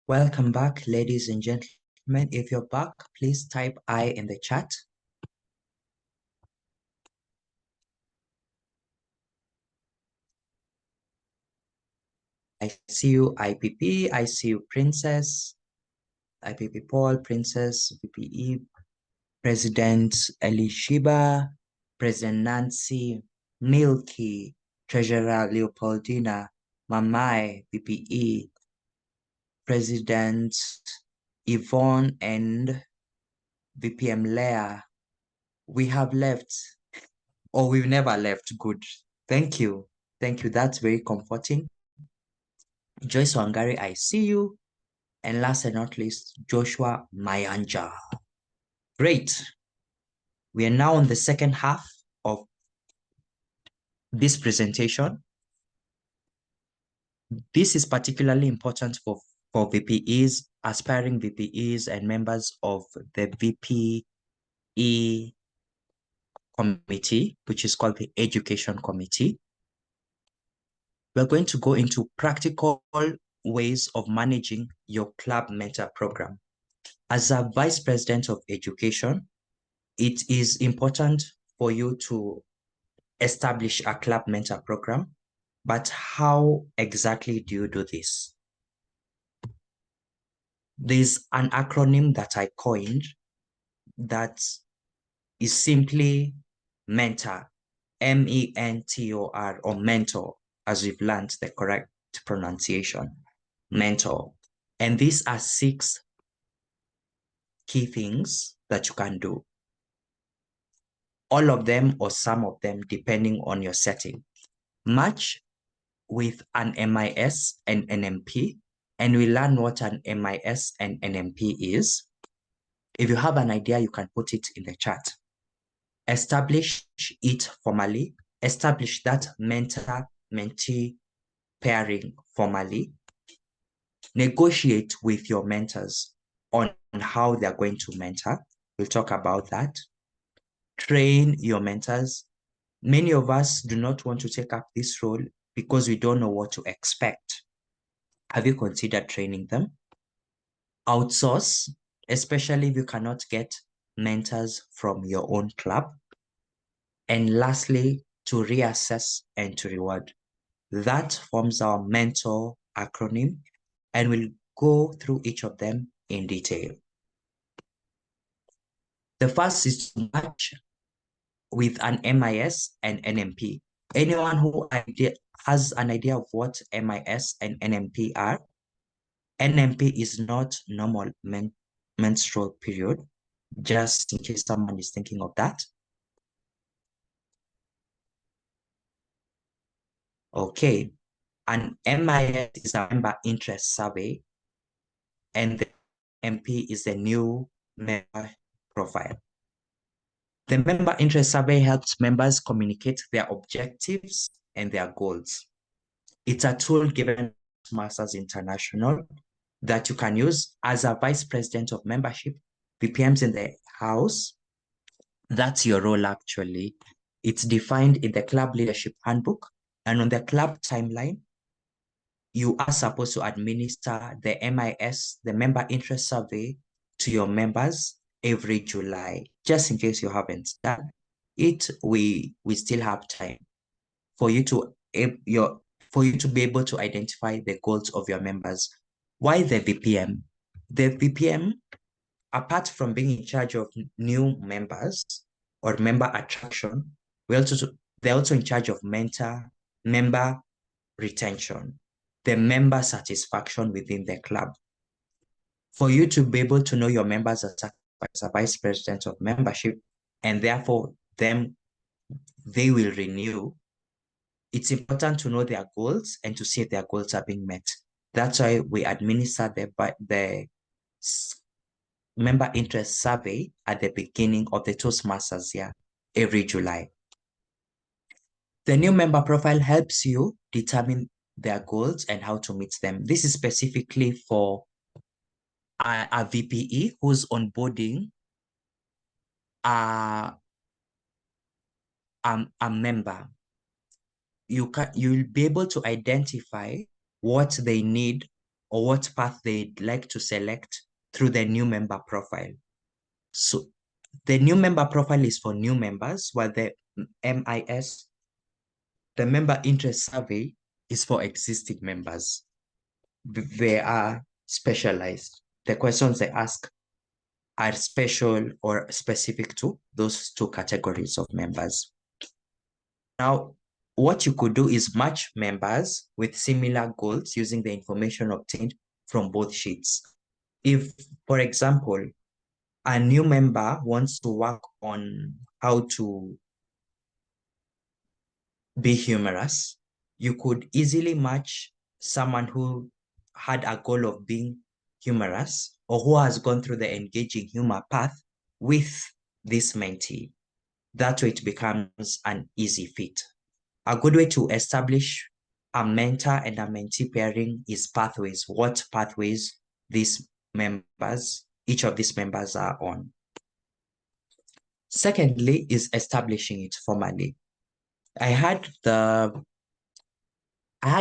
Welcome back, ladies and gentlemen. If you're back, please type I in the chat. I see you, IPP. I see you, Princess. IPP Paul, Princess, VPE, President Elishiba, President Nancy, Milky, Treasurer Leopoldina, Mamai, VPE, President Yvonne, and VPM Leah. We have left, or we've never left. Good. Thank you. Thank you. That's very comforting. Joyce Wangari, I see you. And last and not least, Joshua Mayanja. Great. We are now on the second half of this presentation. This is particularly important for VPEs, aspiring VPEs, and members of the VPE committee, which is called the Education Committee. We're going to go into practical ways of managing your club mentor program. As a Vice President of Education, it is important for you to establish a club mentor program, but how exactly do you do this? There's an acronym that I coined that is simply mentor, MENTOR, or mentor, as we've learned the correct pronunciation, mentor. And these are 6 key things that you can do. All of them or some of them, depending on your setting. Match with an MIS and NMP, and we learn what an MIS and NMP is. If you have an idea, you can put it in the chat. Establish it formally. Establish that mentor-mentee pairing formally. Negotiate with your mentors on how they're going to mentor. We'll talk about that. Train your mentors. Many of us do not want to take up this role because we don't know what to expect. Have you considered training them? Outsource, especially if you cannot get mentors from your own club. And lastly, to reassess and to reward. That forms our mentor acronym, and we'll go through each of them in detail. The first is to match with an MIS and NMP. Anyone who has an idea of what MIS and NMP are? NMP is not normal menstrual period, just in case someone is thinking of that. Okay, an MIS is a member interest survey, and the NMP is the new member profile. The member interest survey helps members communicate their objectives and their goals. It's a tool given to Toastmasters International that you can use as a vice president of membership, VPMs in the house. That's your role actually. It's defined in the club leadership handbook, and on the club timeline, you are supposed to administer the MIS, the member interest survey, to your members every July. Just in case you haven't done it, we still have time for you to be able to identify the goals of your members. Why the VPM? The VPM, apart from being in charge of new members or member attraction, they're also in charge of member retention, the member satisfaction within the club. For you to be able to know your members as a vice president of membership, and therefore they will renew, it's important to know their goals and to see if their goals are being met. That's why we administer the member interest survey at the beginning of the Toastmasters year every July. The new member profile helps you determine their goals and how to meet them. This is specifically for a VPE who's onboarding a member. You'll be able to identify what they need or what path they'd like to select through the new member profile. So the new member profile is for new members, while the MIS, the member interest survey, is for existing members. They are specialized. The questions they ask are special or specific to those two categories of members. Now, what you could do is match members with similar goals using the information obtained from both sheets. If, for example, a new member wants to work on how to be humorous, you could easily match someone who had a goal of being humorous or who has gone through the engaging humor path with this mentee. That way it becomes an easy fit. A good way to establish a mentor and a mentee pairing is pathways. What pathways these members, each of these members are on. Secondly is establishing it formally. I had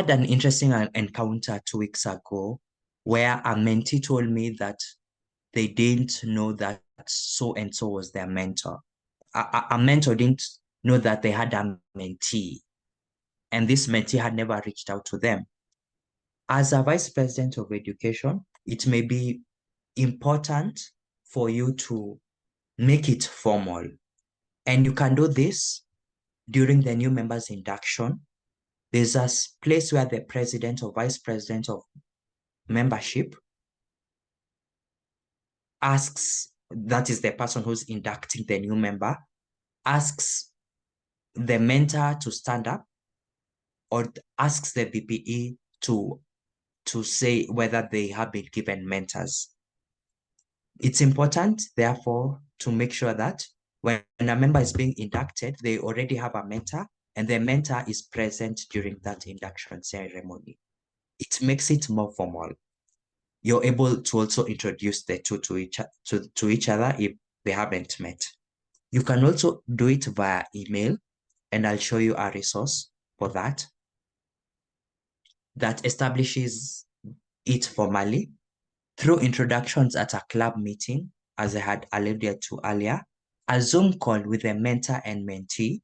an interesting encounter 2 weeks ago where a mentee told me that they didn't know that so-and-so was their mentor. A mentor didn't know that they had a mentee, and this mentee had never reached out to them. As a vice president of education, it may be important for you to make it formal. And you can do this during the new members induction. There's a place where the president or vice president of membership asks, that is the person who's inducting the new member, asks the mentor to stand up or asks the VPE to say whether they have been given mentors. It's important, therefore, to make sure that when a member is being inducted, they already have a mentor and the mentor is present during that induction ceremony. It makes it more formal. You're able to also introduce the two to each other if they haven't met. You can also do it via email, and I'll show you a resource for that establishes it formally through introductions at a club meeting, as I had alluded to earlier, a Zoom call with a mentor and mentee,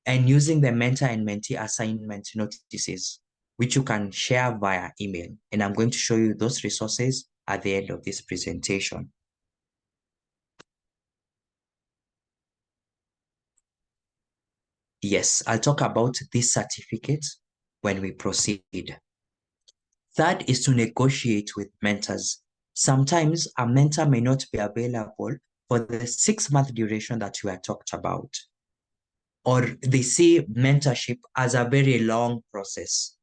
and using the mentor and mentee assignment notices, which you can share via email. And I'm going to show you those resources at the end of this presentation. Yes, I'll talk about this certificate when we proceed. Third is to negotiate with mentors. Sometimes a mentor may not be available for the 6-month duration that we are talked about, or they see mentorship as a very long process.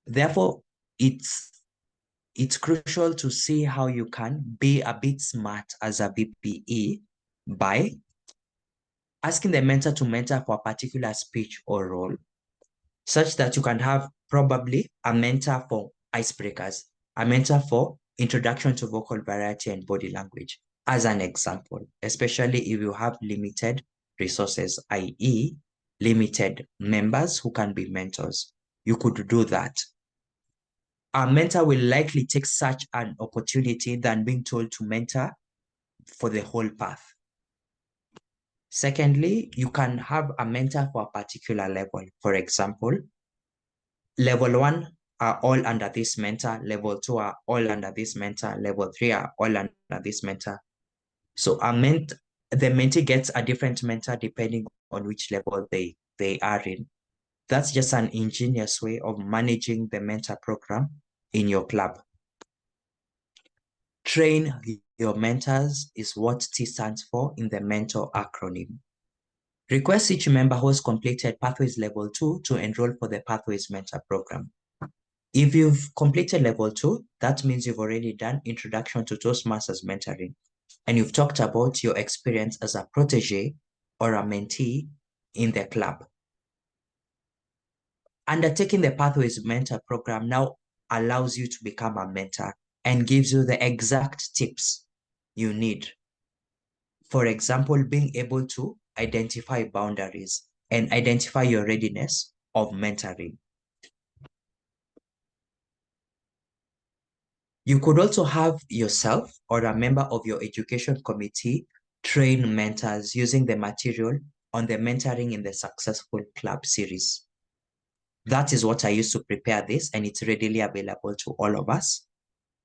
Therefore, it's crucial to see how you can be a bit smart as a VPE by asking the mentor to mentor for a particular speech or role, such that you can have probably a mentor for icebreakers, a mentor for introduction to vocal variety and body language, as an example, especially if you have limited resources, i.e. limited members who can be mentors. You could do that. A mentor will likely take such an opportunity than being told to mentor for the whole path. Secondly, you can have a mentor for a particular level. For example, level 1 are all under this mentor, level 2 are all under this mentor, level 3 are all under this mentor. So the mentee gets a different mentor depending on which level they are in. That's just an ingenious way of managing the mentor program in your club. Train your mentors is what T stands for in the mentor acronym. Request each member who has completed Pathways Level 2 to enroll for the Pathways Mentor Program. If you've completed Level 2, that means you've already done Introduction to Toastmasters Mentoring, and you've talked about your experience as a protege or a mentee in the club. Undertaking the Pathways Mentor Program now allows you to become a mentor and gives you the exact tips you need. For example, being able to identify boundaries and identify your readiness of mentoring. You could also have yourself or a member of your education committee train mentors using the material on the Mentoring in the Successful Club series. That is what I used to prepare this, and it's readily available to all of us.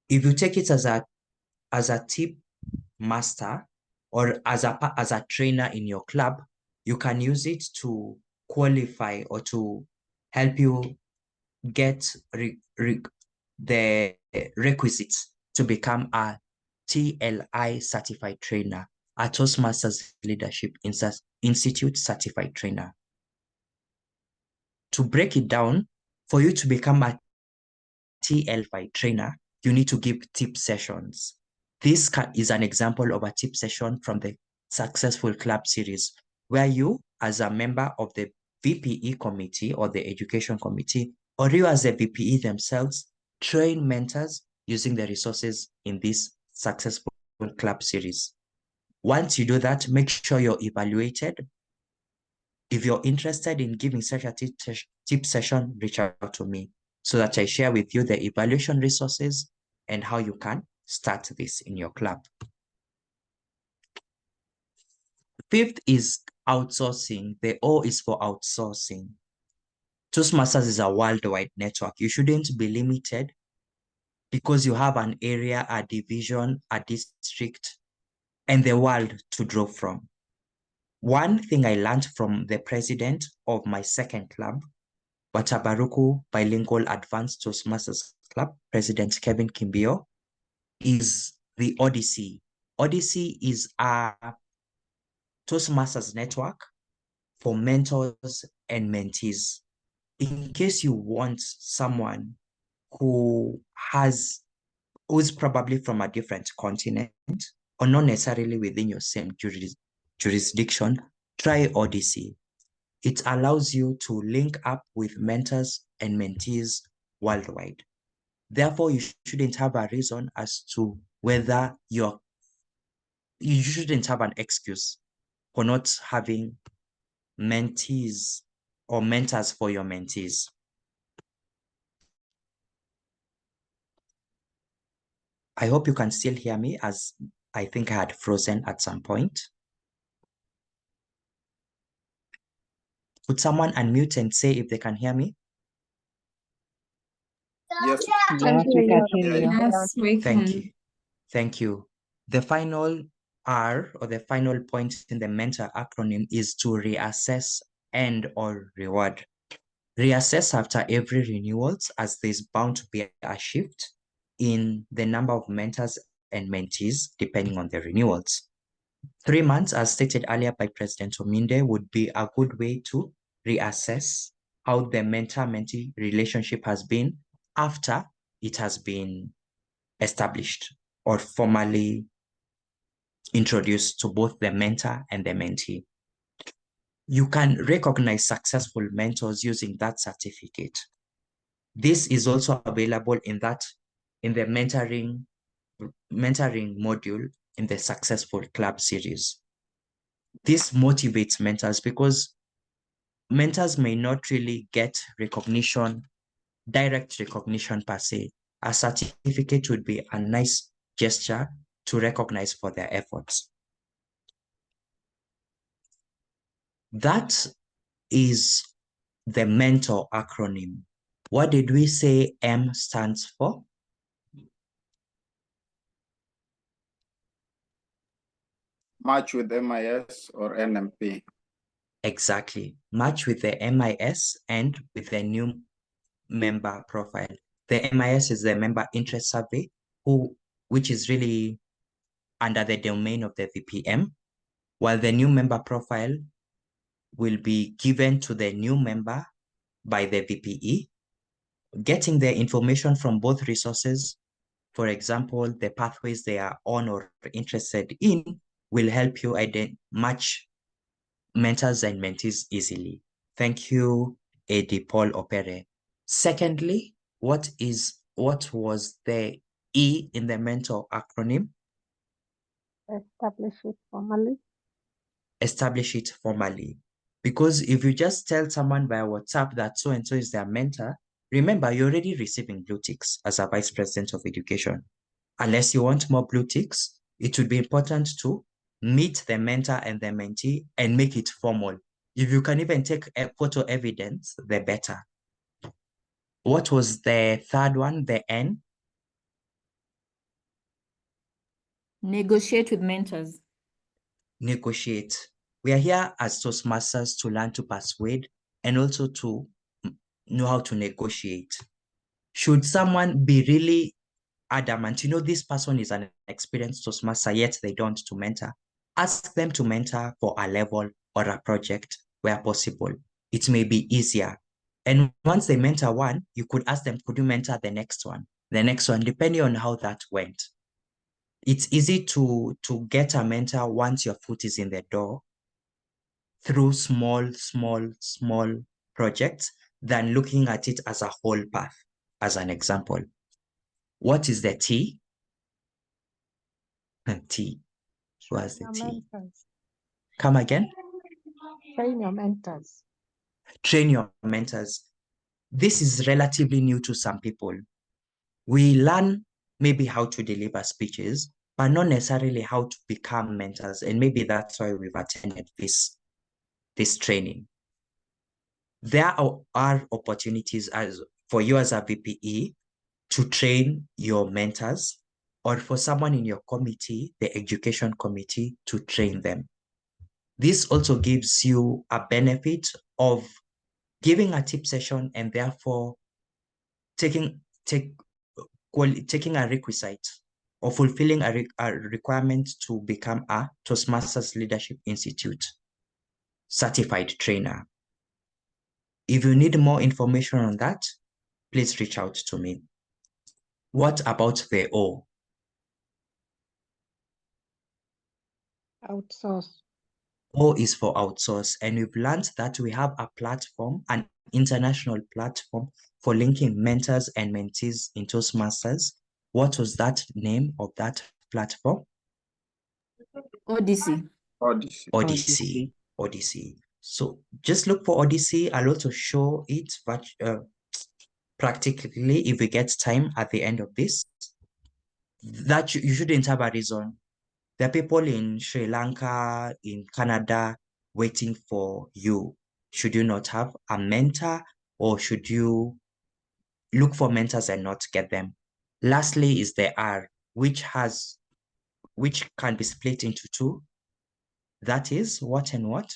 If you take it as a tip master or as a trainer in your club, you can use it to qualify or to help you get the requisites to become a TLI certified trainer, a Toastmasters Leadership Institute certified trainer. To break it down, for you to become a TLI trainer, you need to give tip sessions. This is an example of a tip session from the Successful Club series, where you, as a member of the VPE committee or the education committee, or you as the VPE themselves, train mentors using the resources in this Successful Club series. Once you do that, make sure you're evaluated. If you're interested in giving such a tip session, reach out to me so that I share with you the evaluation resources and how you can start this in your club. Fifth is outsourcing. The O is for outsourcing. Toastmasters is a worldwide network. You shouldn't be limited because you have an area, a division, a district, and the world to draw from. One thing I learned from the president of my second club, Watabaruku Bilingual Advanced Toastmasters Club, President Kevin Kimbio, is the Odyssey. Odyssey is a Toastmasters network for mentors and mentees. In case you want someone who's probably from a different continent or not necessarily within your same jurisdiction, try Odyssey. It allows you to link up with mentors and mentees worldwide. Therefore, you shouldn't have a reason as to whether you shouldn't have an excuse for not having mentees or mentors for your mentees. I hope you can still hear me, as I think I had frozen at some point. Could someone unmute and say if they can hear me? Yes, we can hear you. Yes, we Thank can. you. Thank you. The final R, or the final point in the mentor acronym, is to reassess and or reward. Reassess after every renewals, as there's bound to be a shift in the number of mentors and mentees depending on the renewals. 3 months, as stated earlier by President Ominde, would be a good way to reassess how the mentor-mentee relationship has been after it has been established or formally introduced to both the mentor and the mentee. You can recognize successful mentors using that certificate. This is also available in the mentoring module in the Successful Club series. This motivates mentors because mentors may not really get recognition, direct recognition per se. A certificate would be a nice gesture to recognize for their efforts. That is the mentor acronym. What did we say M stands for? Match with MIS or NMP. Exactly. Match with the MIS and with the new member profile. The MIS is the member interest survey, which is really under the domain of the VPM, while the new member profile will be given to the new member by the VPE. Getting the information from both resources, for example, the pathways they are on or interested in, will help you match mentors and mentees easily. Thank you, Eddie Paul Opere. Secondly, what was the E in the mentor acronym? Establish it formally. Establish it formally. Because if you just tell someone via WhatsApp that so-and-so is their mentor, Remember, you're already receiving blue ticks as a Vice President of Education. Unless you want more blue ticks, it would be important to meet the mentor and the mentee and make it formal. If you can even take a photo evidence, the better. What was the third one, the N? Negotiate with mentors. Negotiate. We are here as Toastmasters to learn to persuade and also to know how to negotiate. Should someone be really adamant, this person is an experienced Toastmaster, yet they don't to mentor, ask them to mentor for a level or a project where possible. It may be easier. And once they mentor one, you could ask them, could you mentor the next one, depending on how that went. It's easy to get a mentor once your foot is in the door through small projects than looking at it as a whole path. As an example, what is the T? T. What's the T? Mentors. Come again? Train your mentors. Train your mentors. This is relatively new to some people. We learn maybe how to deliver speeches, but not necessarily how to become mentors. And maybe that's why we've attended this training. There are opportunities for you as a VPE to train your mentors, or for someone in your committee, the education committee, to train them. This also gives you a benefit of giving a tip session and therefore taking a requisite or fulfilling a requirement to become a Toastmasters Leadership Institute certified trainer. If you need more information on that, please reach out to me. What about the O? Outsource. O is for outsource, and we've learned that we have a platform, an international platform for linking mentors and mentees in Toastmasters. What was that name of that platform? Odyssey. Odyssey. So just look for Odyssey. I'll also show it, but practically, if we get time at the end of this, that you shouldn't have a reason. There are people in Sri Lanka, in Canada, waiting for you. Should you not have a mentor, or should you look for mentors and not get them? Lastly is the R, which can be split into two. That is what and what?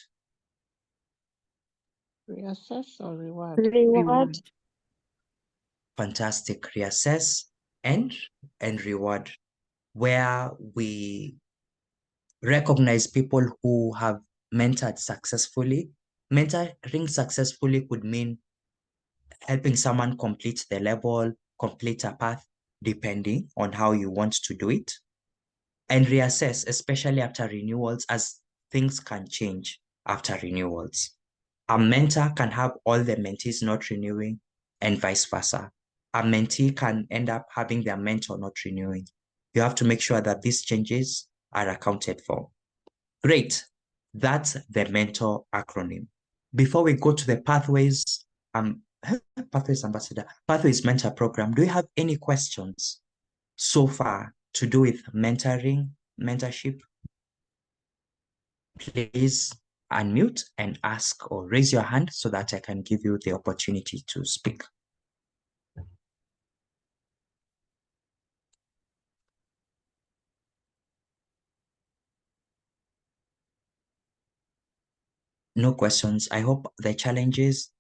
Reassess or reward? Reward. Fantastic. Reassess and reward, where we recognize people who have mentored successfully. Mentoring successfully could mean helping someone complete the level, complete a path, depending on how you want to do it. And reassess, especially after renewals, as things can change after renewals. A mentor can have all the mentees not renewing and vice versa. A mentee can end up having their mentor not renewing. You have to make sure that these changes are accounted for. Great. That's the mentor acronym. Before we go to the Pathways, Pathways Ambassador, Pathways Mentor Program, do you have any questions so far to do with mentorship? Please unmute and ask or raise your hand so that I can give you the opportunity to speak. No questions. I hope the challenges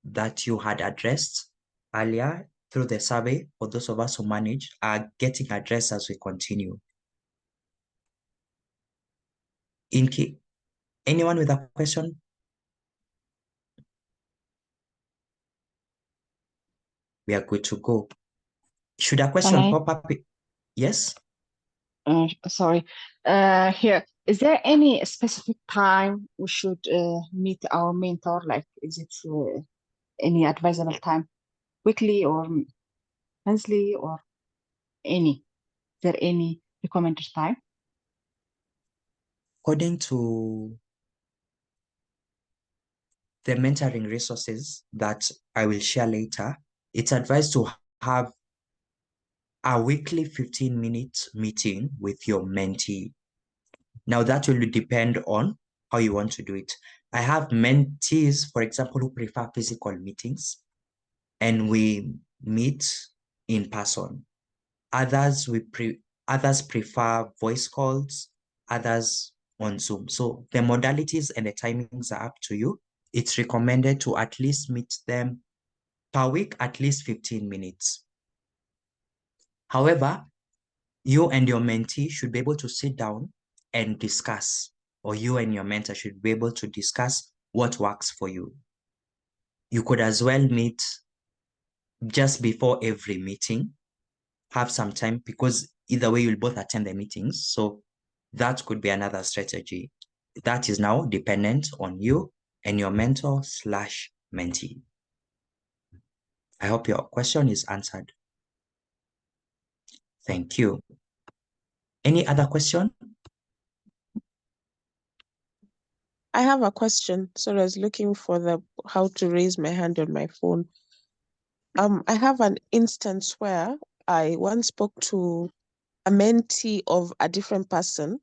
that you had addressed earlier through the survey, for those of us who manage, are getting addressed as we continue. Anyone with a question? We are good to go. Should a question pop up? Yes? Sorry. Here, is there any specific time we should meet our mentor? Like, is it any advisable time, weekly or monthly, or any? Is there any recommended time? According to the mentoring resources that I will share later, it's advised to have a weekly 15-minute meeting with your mentee. Now that will depend on how you want to do it. I have mentees, for example, who prefer physical meetings and we meet in person. Others prefer voice calls, others on Zoom. So the modalities and the timings are up to you. It's recommended to at least meet them per week, at least 15 minutes. However, you and your mentee should be able to sit down and discuss, or you and your mentor should be able to discuss what works for you. You could as well meet just before every meeting, have some time, because either way you'll both attend the meetings. So that could be another strategy. That is now dependent on you and your mentor/mentee. I hope your question is answered. Thank you. Any other question? I have a question. So I was looking for how to raise my hand on my phone. I have an instance where I once spoke to a mentee of a different person,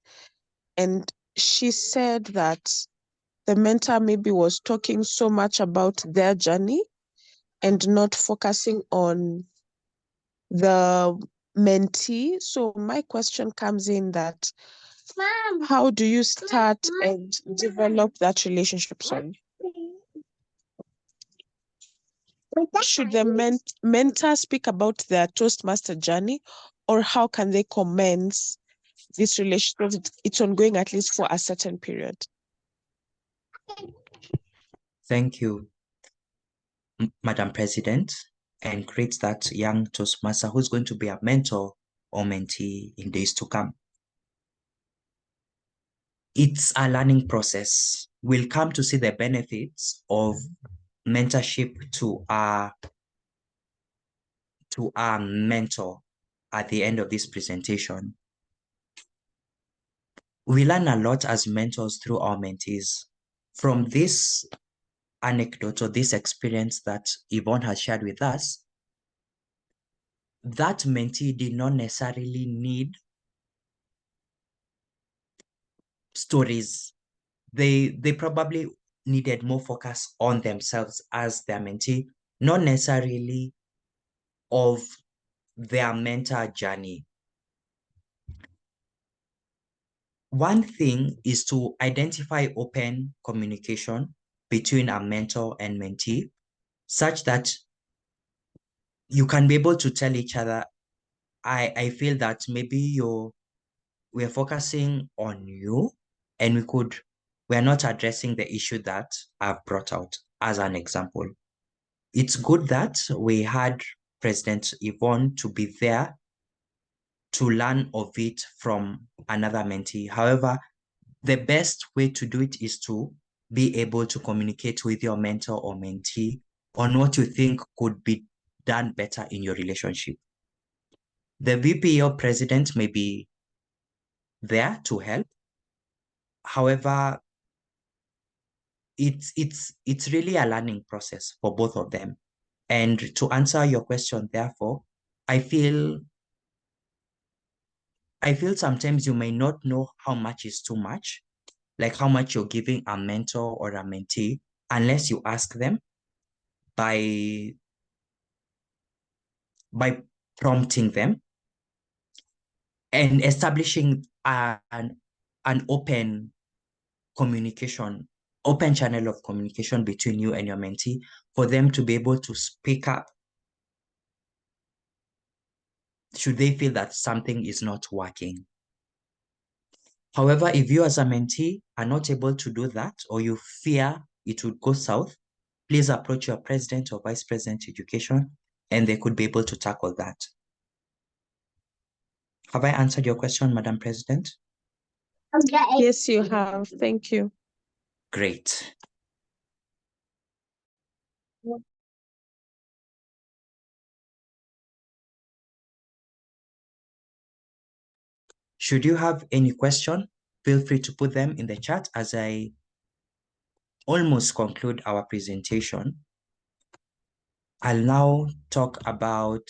and she said that the mentor maybe was talking so much about their journey and not focusing on the mentee. So my question comes in that, how do you start and develop that relationship? Sorry. Should the mentor speak about their Toastmaster journey, or how can they commence this relationship? It's ongoing at least for a certain period. Thank you, Madam President, and greet that young Toastmaster who's going to be a mentor or mentee in days to come. It's a learning process. We'll come to see the benefits of mentorship to our mentor at the end of this presentation. We learn a lot as mentors through our mentees. From this anecdote or this experience that Yvonne has shared with us, that mentee did not necessarily need stories. They probably needed more focus on themselves as their mentee, not necessarily of their mentor journey. One thing is to identify open communication between a mentor and mentee, such that you can be able to tell each other, I feel that maybe we're focusing on you and we're not addressing the issue that I've brought out as an example. It's good that we had President Yvonne to be there to learn of it from another mentee. However, the best way to do it is to be able to communicate with your mentor or mentee on what you think could be done better in your relationship. The VP or president may be there to help. However, it's really a learning process for both of them. And to answer your question, therefore, I feel sometimes you may not know how much is too much, like how much you're giving a mentor or a mentee, unless you ask them by prompting them and establishing an open communication, open channel of communication between you and your mentee for them to be able to speak up should they feel that something is not working. However, if you as a mentee are not able to do that, or you fear it would go south, please approach your president or vice president education, and they could be able to tackle that. Have I answered your question, Madam President? Yes, you have. Thank you. Great. Should you have any question, feel free to put them in the chat as I almost conclude our presentation. I'll now talk about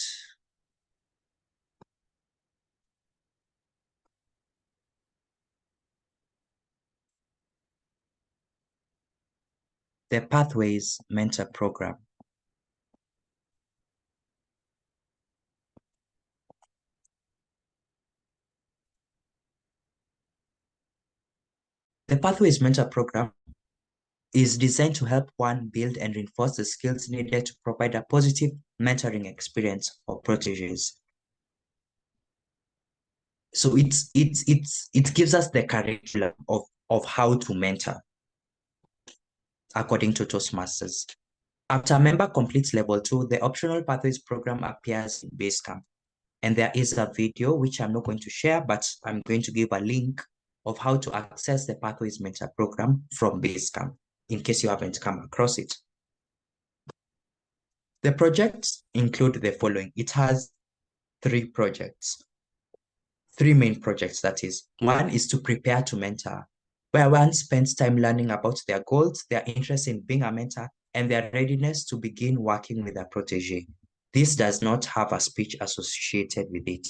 the Pathways Mentor Program. The Pathways Mentor Program is designed to help one build and reinforce the skills needed to provide a positive mentoring experience for proteges. So it gives us the curriculum of how to mentor according to Toastmasters. After a member completes level 2, the optional Pathways program appears in Basecamp. And there is a video which I'm not going to share, but I'm going to give a link of how to access the Pathways Mentor program from Basecamp, in case you haven't come across it. The projects include the following. It has 3 projects, 3 main projects, that is. One is to prepare to mentor, where one spends time learning about their goals, their interest in being a mentor, and their readiness to begin working with a protege. This does not have a speech associated with it.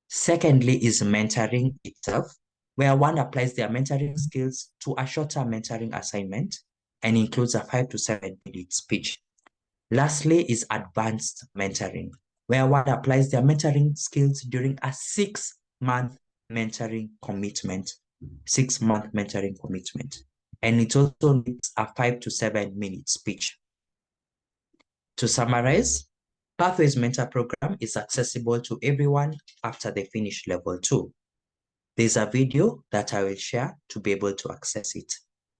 Secondly is mentoring itself, where one applies their mentoring skills to a shorter mentoring assignment and includes a 5 to 7 minute speech. Lastly is advanced mentoring, where one applies their mentoring skills during a 6-month mentoring commitment. 6-month mentoring commitment. And it also needs a 5 to 7 minute speech. To summarize, Pathways Mentor Program is accessible to everyone after they finish level 2. There's a video that I will share to be able to access it.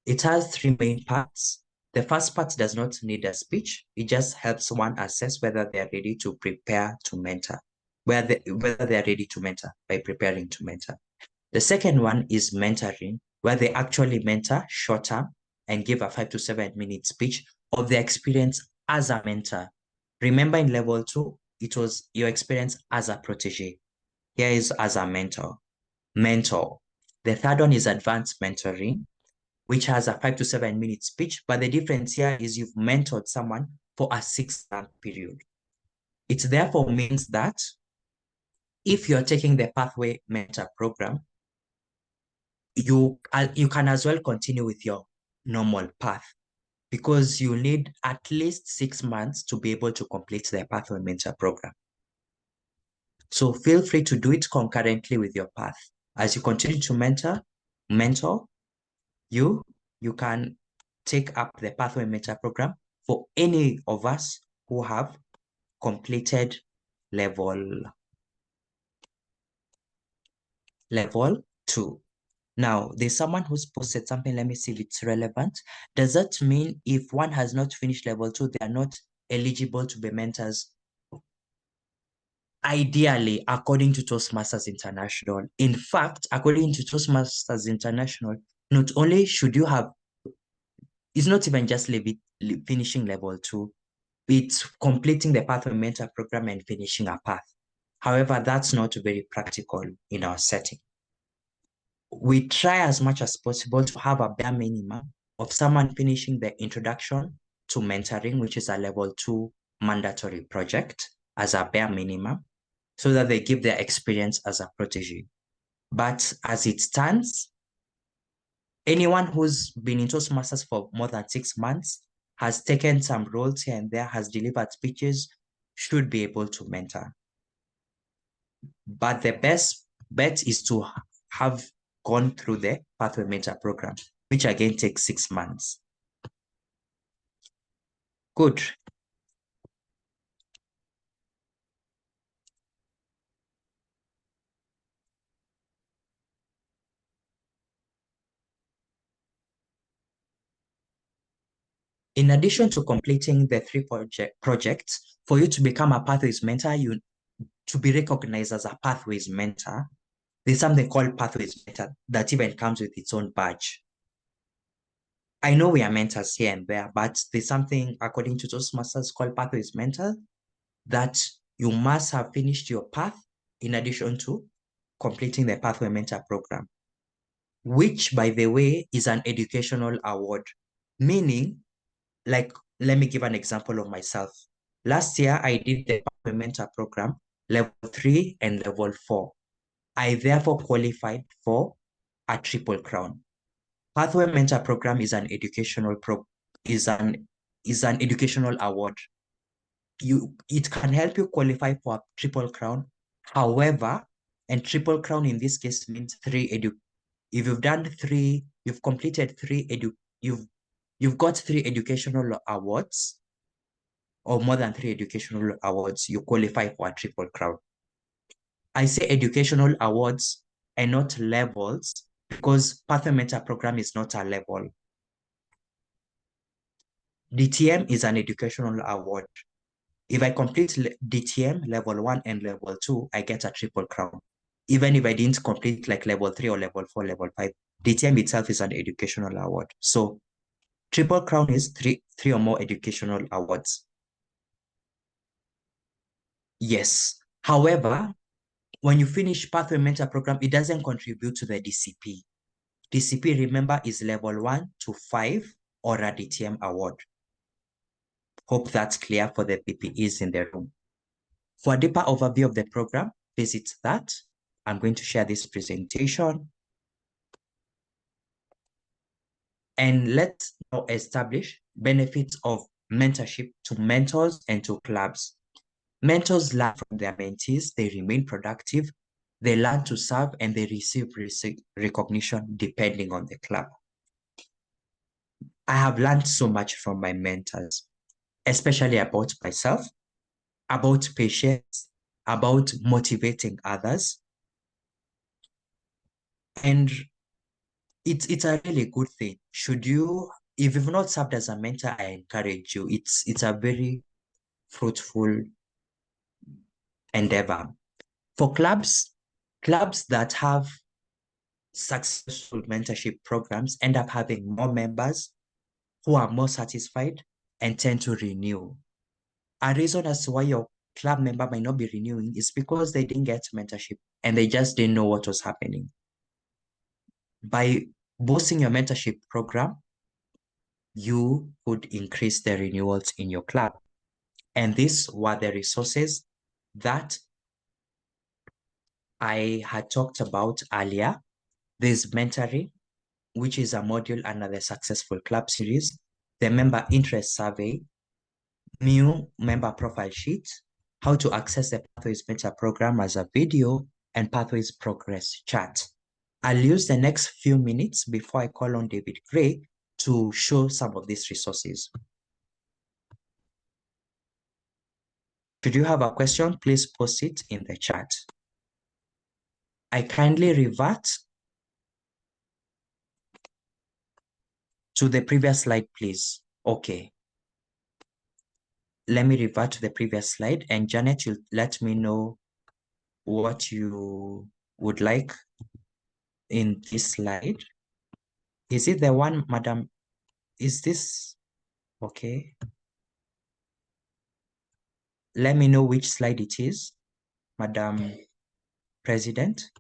It has 3 main parts. The first part does not need a speech. It just helps one assess whether they're ready to prepare to mentor, whether they're ready to mentor by preparing to mentor. The second one is mentoring, where they actually mentor short term and give a 5 to 7 minute speech of their experience as a mentor. Remember in level 2, it was your experience as a protege. Here is as a mentor. The third one is advanced mentoring, which has a 5 to 7 minute speech, but the difference here is you've mentored someone for a 6-month period. It therefore means that if you're taking the Pathway Mentor Program, you can as well continue with your normal path, because you need at least 6 months to be able to complete the Pathway Mentor Program. So feel free to do it concurrently with your path. As you continue to mentor, you can take up the Pathway Mentor Program for any of us who have completed level 2. Now, there's someone who's posted something. Let me see if it's relevant. Does that mean if one has not finished level 2, they are not eligible to be mentors? Ideally, according to Toastmasters International. In fact, according to Toastmasters International, not only should you have, it's not even just finishing level 2, it's completing the Pathway Mentor Program and finishing a path. However, that's not very practical in our setting. We try as much as possible to have a bare minimum of someone finishing the introduction to mentoring, which is a level 2 mandatory project, as a bare minimum, so that they give their experience as a protege. But as it stands, anyone who's been in Toastmasters for more than 6 months, has taken some roles here and there, has delivered speeches, should be able to mentor. But the best bet is to have gone through the Pathway Mentor Program, which again takes 6 months. Good. In addition to completing the 3 projects, for you to become a Pathways mentor, to be recognized as a Pathways mentor, there's something called Pathways mentor that even comes with its own badge. I know we are mentors here and there, but there's something, according to Toastmasters, called Pathways mentor, that you must have finished your path in addition to completing the Pathway Mentor Program, which, by the way, is an educational award. Meaning, like, let me give an example of myself. Last year, I did the Pathway Mentor program, level 3 and level 4. I therefore qualified for a triple crown. Pathway Mentor program is an educational educational award. It can help you qualify for a triple crown. However, and triple crown in this case means if you've done three, you've completed you've got 3 educational awards or more than 3 educational awards, you qualify for a triple crown. I say educational awards and not levels because Pathway Mentor program is not a level. DTM is an educational award. If I complete DTM level 1 and level 2, I get a triple crown. Even if I didn't complete like level 3 or level 4, level 5, DTM itself is an educational award. So triple crown is three or more educational awards. Yes. However, when you finish Pathway Mentor program, it doesn't contribute to the DCP. DCP, remember, is level 1 to 5 or a DTM award. Hope that's clear for the PPEs in the room. For a deeper overview of the program, visit that. I'm going to share this presentation. And let's now establish benefits of mentorship to mentors and to clubs. Mentors learn from their mentees, they remain productive, they learn to serve, and they receive recognition depending on the club. I have learned so much from my mentors, especially about myself, about patience, about motivating others. And it's a really good thing. If you've not served as a mentor, I encourage you. It's a very fruitful endeavor. For clubs that have successful mentorship programs end up having more members who are more satisfied and tend to renew. A reason as to why your club member might not be renewing is because they didn't get mentorship and they just didn't know what was happening. By boosting your mentorship program, you could increase the renewals in your club. And these were the resources that I had talked about earlier. There's mentoring, which is a module under the Successful Club series, the member interest survey, new member profile sheet, how to access the Pathways Mentor program as a video, and Pathways progress chart. I'll use the next few minutes before I call on David Gray to show some of these resources. Should you have a question, please post it in the chat. I kindly revert to the previous slide, please. Okay. Let me revert to the previous slide, and Janet, you'll let me know what you would like in this slide. Is it the one, Madam? Is this okay? Let me know which slide it is, Madam President.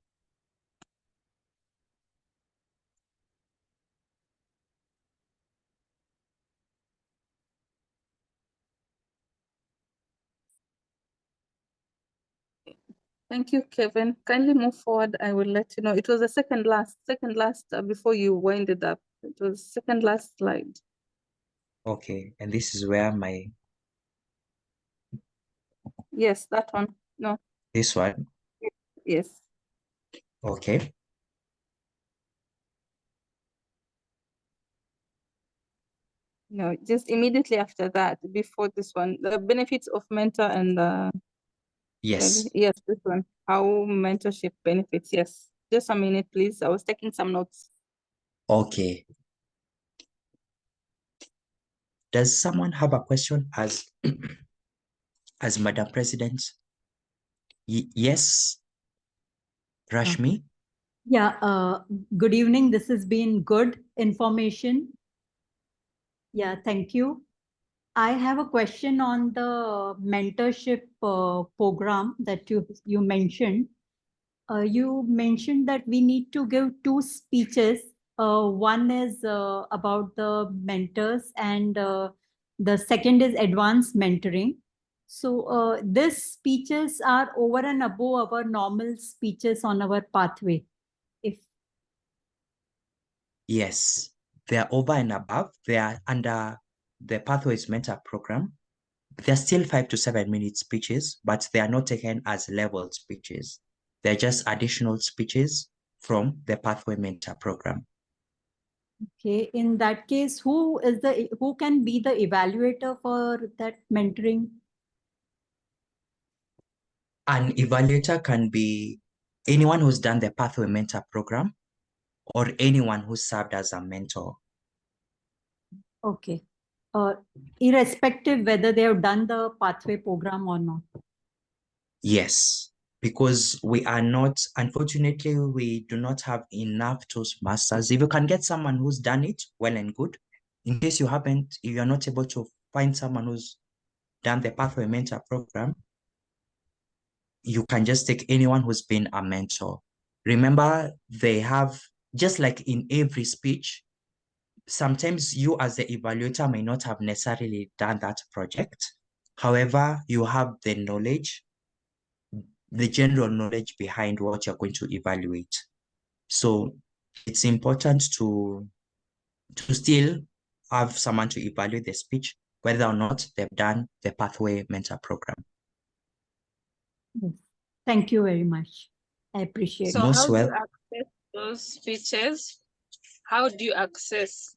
Thank you, Kevin. Kindly move forward. I will let you know. It was the second last before you winded up. It was second last slide. Okay, and this is where my... Yes, that one. No. This one? Yes. Okay. No, just immediately after that, before this one, the benefits of mentor and yes. Yes, this one. How mentorship benefits. Yes. Just a minute, please. I was taking some notes. Okay. Does someone have a question as as Madam President? Yes, Rashmi? Yeah, good evening. This has been good information. Yeah, thank you. I have a question on the mentorship program that you mentioned. You mentioned that we need to give 2 speeches. One is about the mentors and the second is advanced mentoring. So these speeches are over and above our normal speeches on our pathway. Yes, they are over and above. They are under the Pathways Mentor program. They're still 5 to 7 minute speeches, but they are not taken as leveled speeches. They're just additional speeches from the Pathway Mentor program. Okay, in that case, who can be the evaluator for that mentoring? An evaluator can be anyone who's done the Pathway Mentor program or anyone who served as a mentor. Okay. Irrespective whether they have done the pathway program or not. Yes, because we are not, unfortunately, we do not have enough Toastmasters. If you can get someone who's done it, well and good. In case you haven't, if you're not able to find someone who's done the Pathway Mentor program, you can just take anyone who's been a mentor. Remember, they have, just like in every speech, sometimes you as the evaluator may not have necessarily done that project. However, you have the knowledge, the general knowledge behind what you're going to evaluate. So it's important to still have someone to evaluate the speech, whether or not they've done the Pathway Mentor program. Yes. Thank you very much. I appreciate it. So how do you access those speeches? How do you access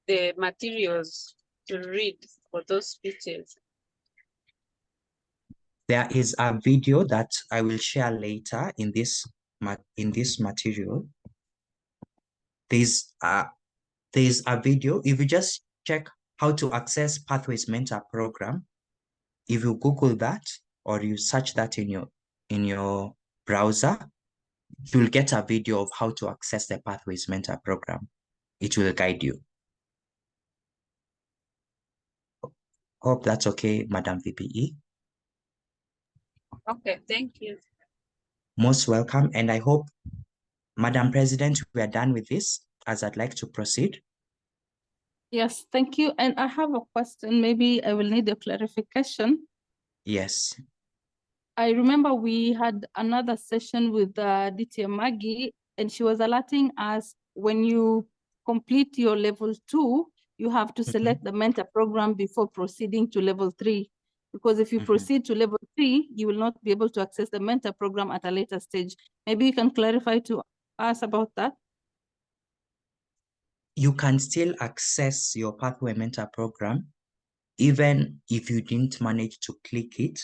the materials to read for those speeches? There is a video that I will share later in this material. There's a video. If you just check how to access Pathways Mentor program, if you Google that or you search that in your browser, you'll get a video of how to access the Pathways Mentor program. It will guide you. Hope that's okay, Madam VPE. Okay, thank you. Most welcome. And I hope, Madam President, we are done with this, as I'd like to proceed. Yes, thank you. And I have a question. Maybe I will need a clarification. Yes. I remember we had another session with DT Maggie, and she was alerting us when you complete your level 2, you have to select the mentor program before proceeding to level 3. Because if you proceed to level 3, you will not be able to access the mentor program at a later stage. Maybe you can clarify to us about that. You can still access your Pathway Mentor program, even if you didn't manage to click it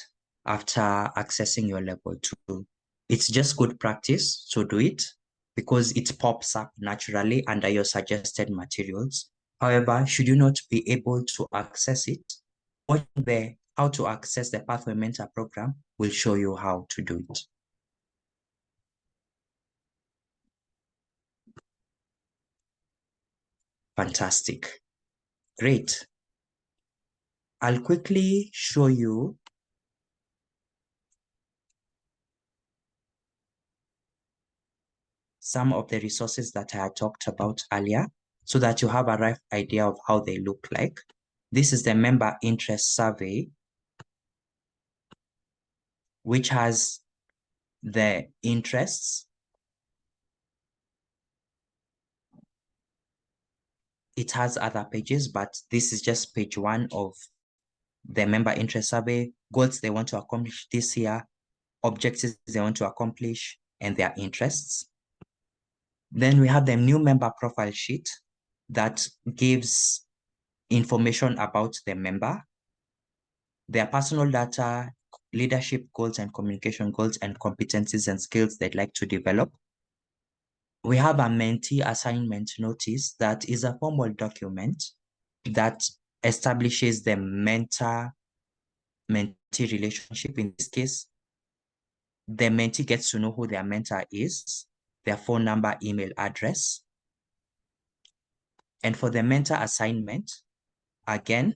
after accessing your level 2. It's just good practice to do it because it pops up naturally under your suggested materials. However, should you not be able to access it, watch the how to access the Pathway Mentor program will show you how to do it. Fantastic. Great. I'll quickly show you some of the resources that I had talked about earlier so that you have a rough idea of how they look like. This is the member interest survey, which has the interests. It has other pages, but this is just page 1 of the member interest survey, goals they want to accomplish this year, objectives they want to accomplish, and their interests. Then we have the new member profile sheet that gives information about the member, their personal data, leadership goals and communication goals, and competencies and skills they'd like to develop. We have a mentee assignment notice that is a formal document that establishes the mentor-mentee relationship. In this case, the mentee gets to know who their mentor is, their phone number, email address. And for the mentor assignment, again,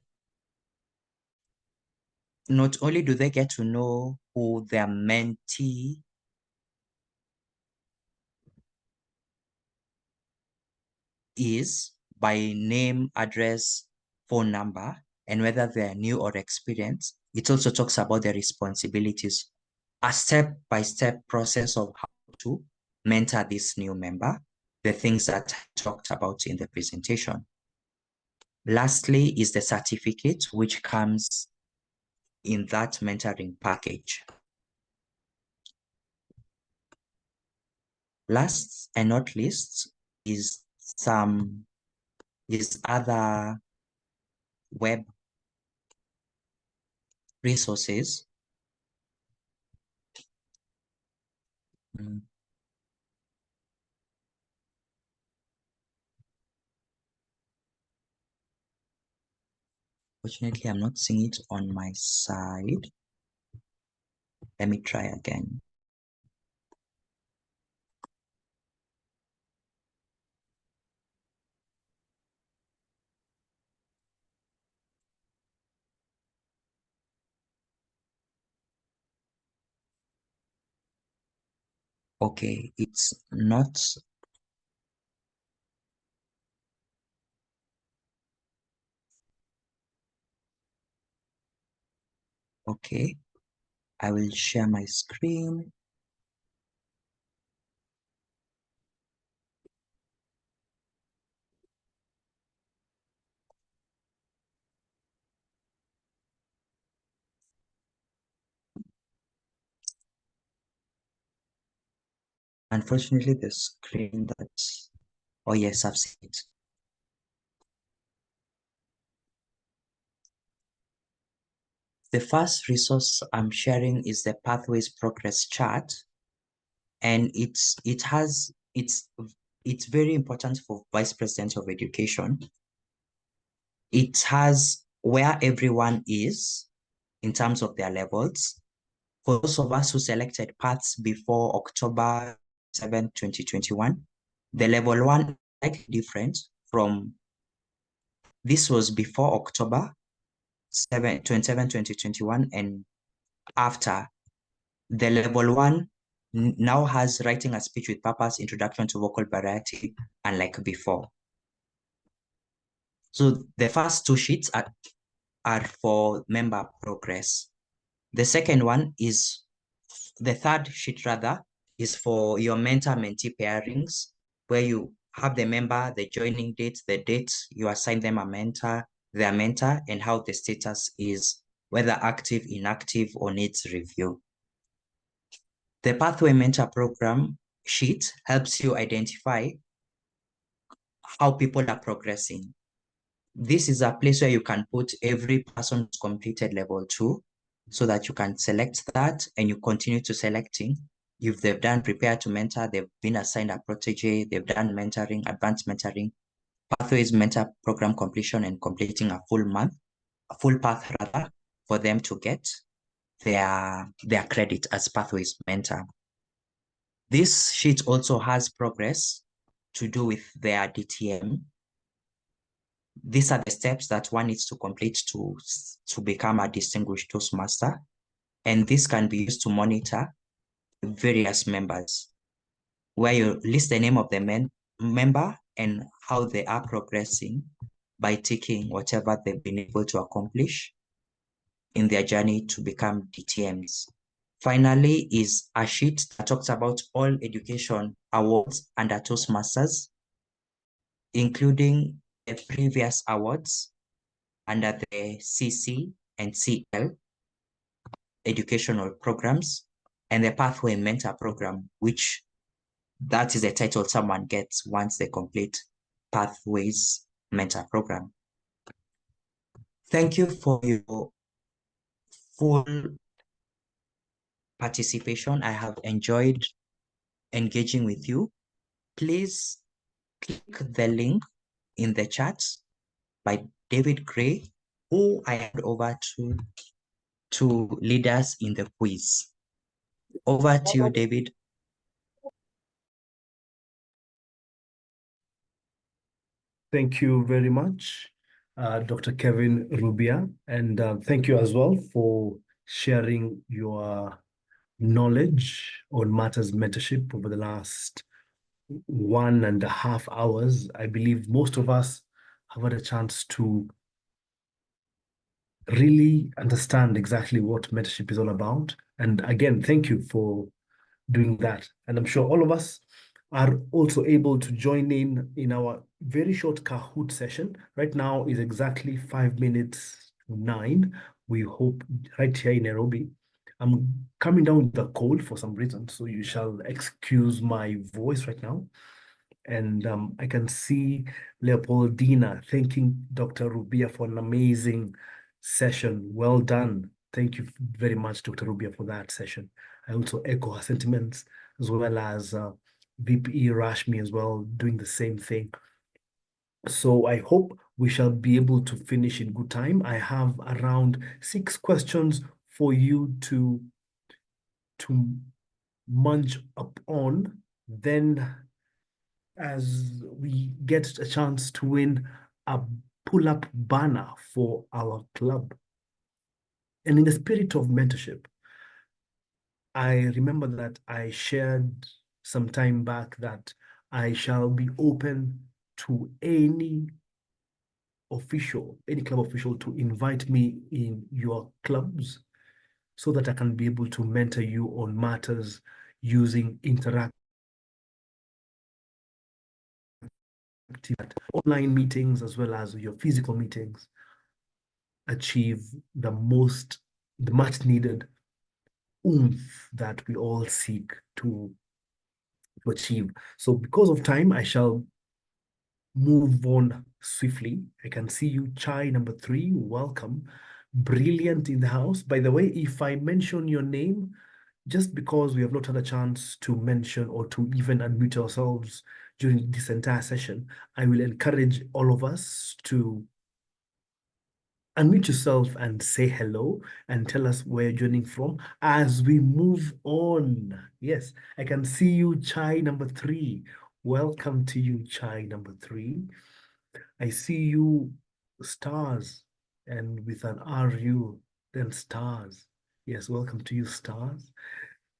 not only do they get to know who their mentee is by name, address, phone number, and whether they're new or experienced, it also talks about the responsibilities, a step-by-step process of how to mentor this new member, the things that I talked about in the presentation. Lastly is the certificate, which comes in that mentoring package. Last and not least is other web resources. Fortunately, I'm not seeing it on my side. Let me try again. Okay, it's not. Okay, I will share my screen. Unfortunately, the screen oh yes, I've seen it. The first resource I'm sharing is the Pathways Progress Chart, and it's very important for Vice President of Education. It has where everyone is in terms of their levels. For those of us who selected paths before October 7, 2021, the level 1 is slightly different from, this was before October 27, 2021, and after. The level 1 now has writing a speech with purpose, introduction to vocal variety, unlike before. So the first two sheets are for member progress. The second one is, the third sheet rather, is for your mentor-mentee pairings, where you have the member, the joining date, the date you assign them a mentor, their mentor, and how the status is, whether active, inactive, or needs review. The Pathway Mentor Program sheet helps you identify how people are progressing. This is a place where you can put every person who's completed level 2, so that you can select that and you continue to selecting. If they've done prepare to mentor, they've been assigned a protege, they've done mentoring, advanced mentoring, Pathways Mentor Program completion, and completing a full path rather, for them to get their credit as Pathways Mentor. This sheet also has progress to do with their DTM. These are the steps that one needs to complete to become a distinguished Toastmaster. And this can be used to monitor various members, where you list the name of the member and how they are progressing by ticking whatever they've been able to accomplish in their journey to become DTMs. Finally is a sheet that talks about all education awards under Toastmasters, including the previous awards under the CC and CL educational programs, and the Pathway Mentor Program, which that is the title someone gets once they complete Pathways Mentor Program. Thank you for your full participation. I have enjoyed engaging with you. Please click the link in the chat by David Gray, who I hand over to lead us in the quiz. Over to you, David. Thank you very much, Dr. Kevin Rubia, and thank you as well for sharing your knowledge on matters mentorship over the last 1.5 hours. I believe most of us have had a chance to really understand exactly what mentorship is all about. And again, thank you for doing that. And I'm sure all of us are also able to join in our very short Kahoot session. Right now is exactly 5 minutes to 9. We hope right here in Nairobi. I'm coming down with a cold for some reason, so you shall excuse my voice right now. And I can see Leopoldina thanking Dr. Rubia for an amazing session. Well done. Thank you very much, Dr. Rubia, for that session. I also echo her sentiments, as well as VPE Rashmi as well, doing the same thing. So I hope we shall be able to finish in good time. I have around 6 questions for you to munch up on. Then as we get a chance to win a pull-up banner for our club. And in the spirit of mentorship, I remember that I shared some time back that I shall be open to any club official to invite me in your clubs so that I can be able to mentor you on matters using interactive online meetings as well as your physical meetings, achieve the much needed oomph that we all seek to achieve. So because of time, I shall move on swiftly. I can see you, Chai number 3, welcome. Brilliant in the house. By the way, if I mention your name, just because we have not had a chance to mention or to even unmute ourselves during this entire session, I will encourage all of us to unmute yourself and say hello and tell us where you're joining from as we move on. Yes, I can see you, Chai number 3. Welcome to you, Chai number 3. I see you, Stars, and with an RU, then Stars. Yes, welcome to you, Stars.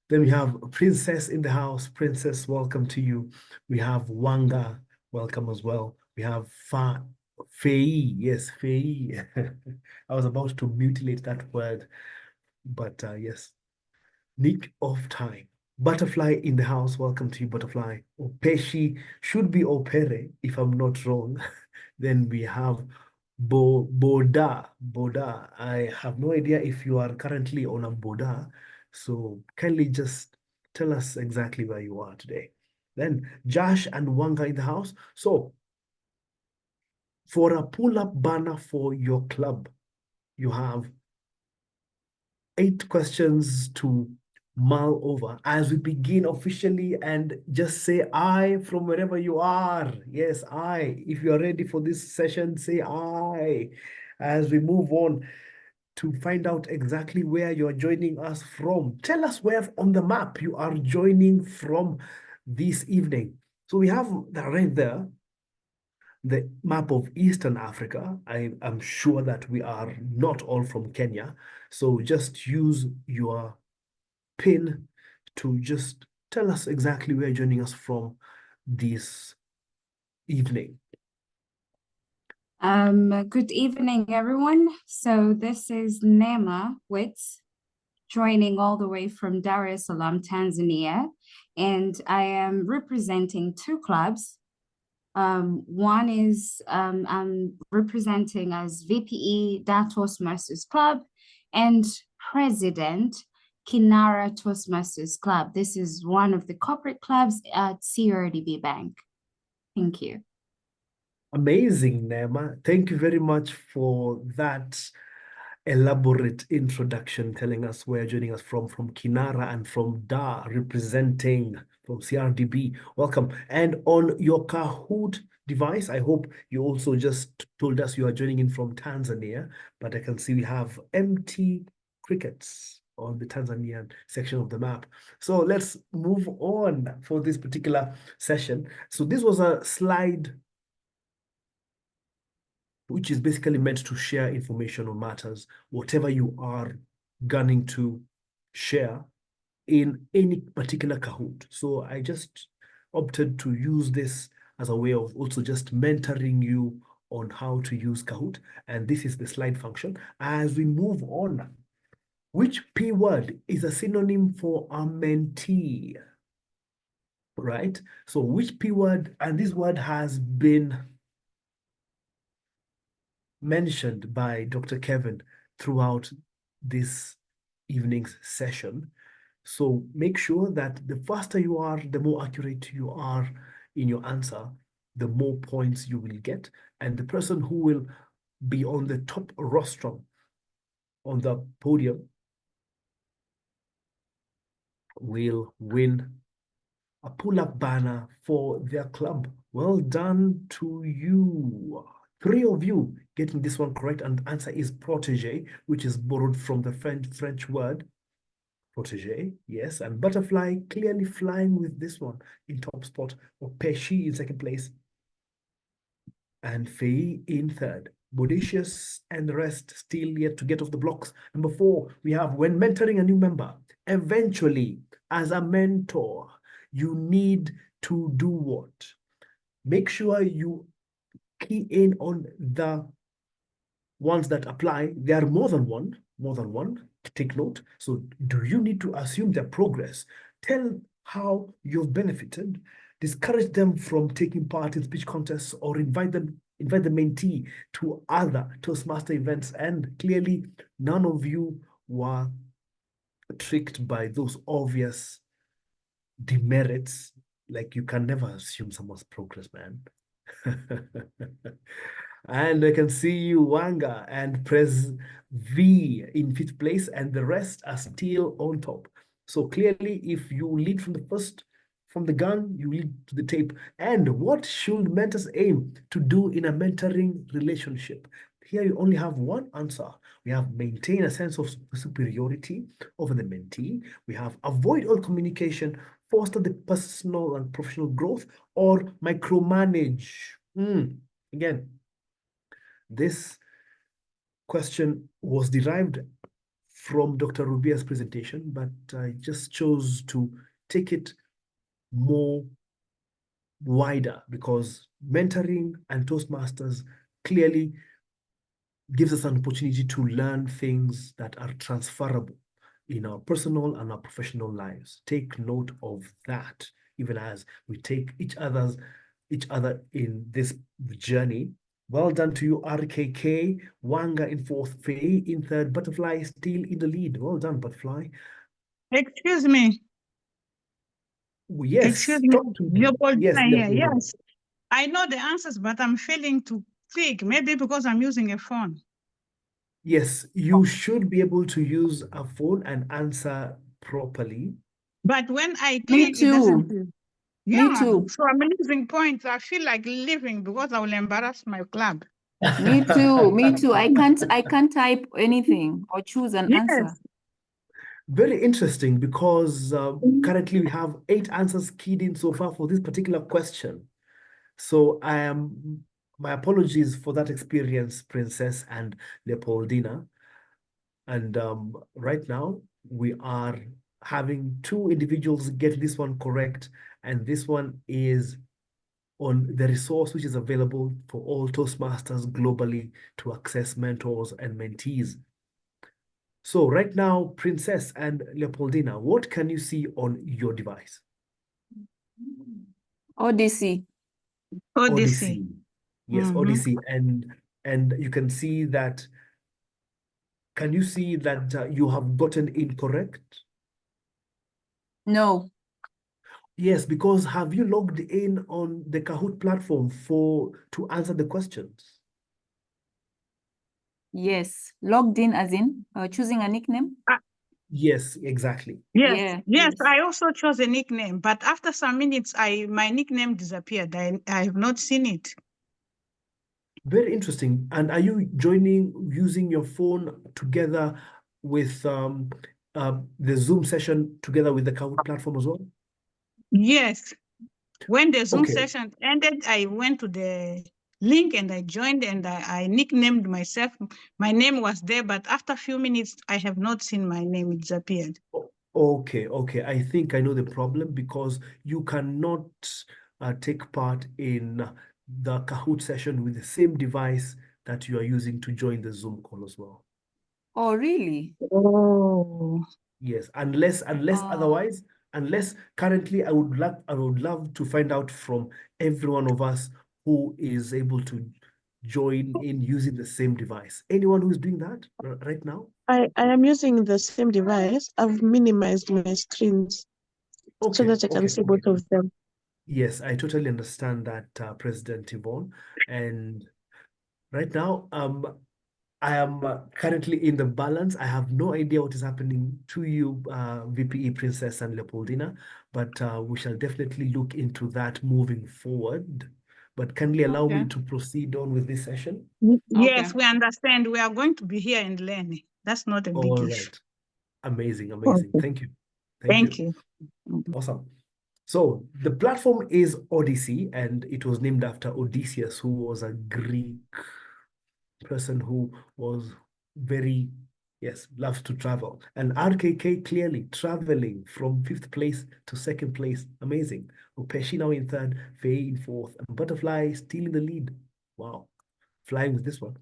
Then we have Princess in the house. Princess, welcome to you. We have Wanga, welcome as well. We have Fei, yes, Fei. I was about to mutilate that word, but yes. Nick of time. Butterfly in the house, welcome to you, Butterfly. Opeshi should be Opere, if I'm not wrong. Then we have Boda. Boda, I have no idea if you are currently on a Boda, so kindly just tell us exactly where you are today. Then Josh and Wanga in the house. So for a pull-up banner for your club, you have 8 questions to mull over as we begin officially, and just say I from wherever you are. Yes, I. If you are ready for this session, say I as we move on to find out exactly where you're joining us from. Tell us where on the map you are joining from this evening. So we have that right there, the map of Eastern Africa. I am sure that we are not all from Kenya. So just use your pin to just tell us exactly where you're joining us from this evening. Good evening, everyone. So this is Nema Witz, joining all the way from Dar es Salaam, Tanzania, and I am representing 2 clubs. One is I'm representing as VPE Toastmasters Club and President Kinara Toastmasters Club. This is one of the corporate clubs at CRDB Bank. Thank you. Amazing, Nema. Thank you very much for that elaborate introduction, telling us where you're joining us from Kinara and from Dar, representing from CRDB. Welcome. And on your Kahoot device, I hope you also just told us you are joining in from Tanzania, but I can see we have empty crickets on the Tanzanian section of the map. So let's move on for this particular session. So this was a slide which is basically meant to share information on matters, whatever you are gunning to share in any particular Kahoot. So I just opted to use this as a way of also just mentoring you on how to use Kahoot, and this is the slide function. As we move on, which P word is a synonym for a mentee? Right? So which P word, and this word has been mentioned by Dr. Kevin throughout this evening's session. So make sure that the faster you are, the more accurate you are in your answer, the more points you will get. And the person who will be on the top rostrum on the podium will win a pull-up banner for their club. Well done to you. 3 of you getting this one correct, and the answer is protege, which is borrowed from the French word protege, yes, and butterfly clearly flying with this one in top spot, or Pesci in second place, and Faye in third. Bodacious and the rest still yet to get off the blocks. Number 4, we have when mentoring a new member, eventually, as a mentor, you need to do what? Make sure you key in on the ones that apply. There are more than one, take note. So do you need to assume their progress? Tell how you've benefited, discourage them from taking part in speech contests, or invite the mentee to other Toastmaster events. And clearly, none of you were tricked by those obvious demerits. Like, you can never assume someone's progress, man. And I can see you, Wanga and Press V in 5th place, and the rest are still on top. So clearly, if you lead from the gun, you lead to the tape. And what should mentors aim to do in a mentoring relationship? Here you only have one answer. We have maintain a sense of superiority over the mentee. We have avoid all communication, foster the personal and professional growth, or micromanage. Again, this question was derived from Dr. Rubia's presentation, but I just chose to take it more wider because mentoring and Toastmasters clearly gives us an opportunity to learn things that are transferable in our personal and our professional lives. Take note of that, even as we take each other in this journey. Well done to you, RKK. Wanga in 4th, Faye in 3rd, Butterfly still in the lead. Well done, Butterfly. Excuse me. Yes, excuse me. talk to me. Yes, Yes, I know the answers, but I'm failing to click. Maybe because I'm using a phone. Yes, you should be able to use a phone and answer properly. But when I Me click, it doesn't. too. Yeah, Me too. so I'm losing points. I feel like leaving because I will embarrass my club. Me too. Me too. I can't type anything or choose an answer. Very interesting because currently we have 8 answers keyed in so far for this particular question. So my apologies for that experience, Princess and Leopoldina. And right now we are having 2 individuals get this one correct, and this one is on the resource which is available for all Toastmasters globally to access mentors and mentees. So right now, Princess and Leopoldina, what can you see on your device? Odyssey. Odyssey. Yes, Odyssey. And you can see that, can you see that you have gotten incorrect? No. Yes, because have you logged in on the Kahoot platform to answer the questions? Yes. Logged in as in choosing a nickname? Yes, exactly. Yes, I also chose a nickname, but after some minutes, my nickname disappeared. I have not seen it. Very interesting. And are you using your phone together with the Zoom session together with the Kahoot platform as well? Yes. When the Zoom session ended, I went to the link and I joined and I nicknamed myself. My name was there, but after a few minutes, I have not seen my name. It disappeared. Okay. I think I know the problem because you cannot take part in the Kahoot session with the same device that you are using to join the Zoom call as well. Oh, really? Oh. Yes, unless otherwise, unless currently I would love to find out from every one of us who is able to join in using the same device. Anyone who's doing that right now? I am using the same device. I've minimized my screens so that I can see both of them. Yes, I totally understand that, President Yvonne. And right now, I am currently in the balance. I have no idea what is happening to you, VPE Princess and Leopoldina, but we shall definitely look into that moving forward. But kindly allow me to proceed on with this session. Yes, we understand. We are going to be here and learn. That's not a big All issue. right. Amazing, amazing. Okay. Thank you. Thank you. Awesome. So the platform is Odyssey, and it was named after Odysseus, who was a Greek person who was very, yes, loves to travel. And RKK clearly traveling from 5th place to 2nd place. Amazing. Upeshi now in 3rd, Faye in 4th, and Butterfly still in the lead. Wow. Flying with this one.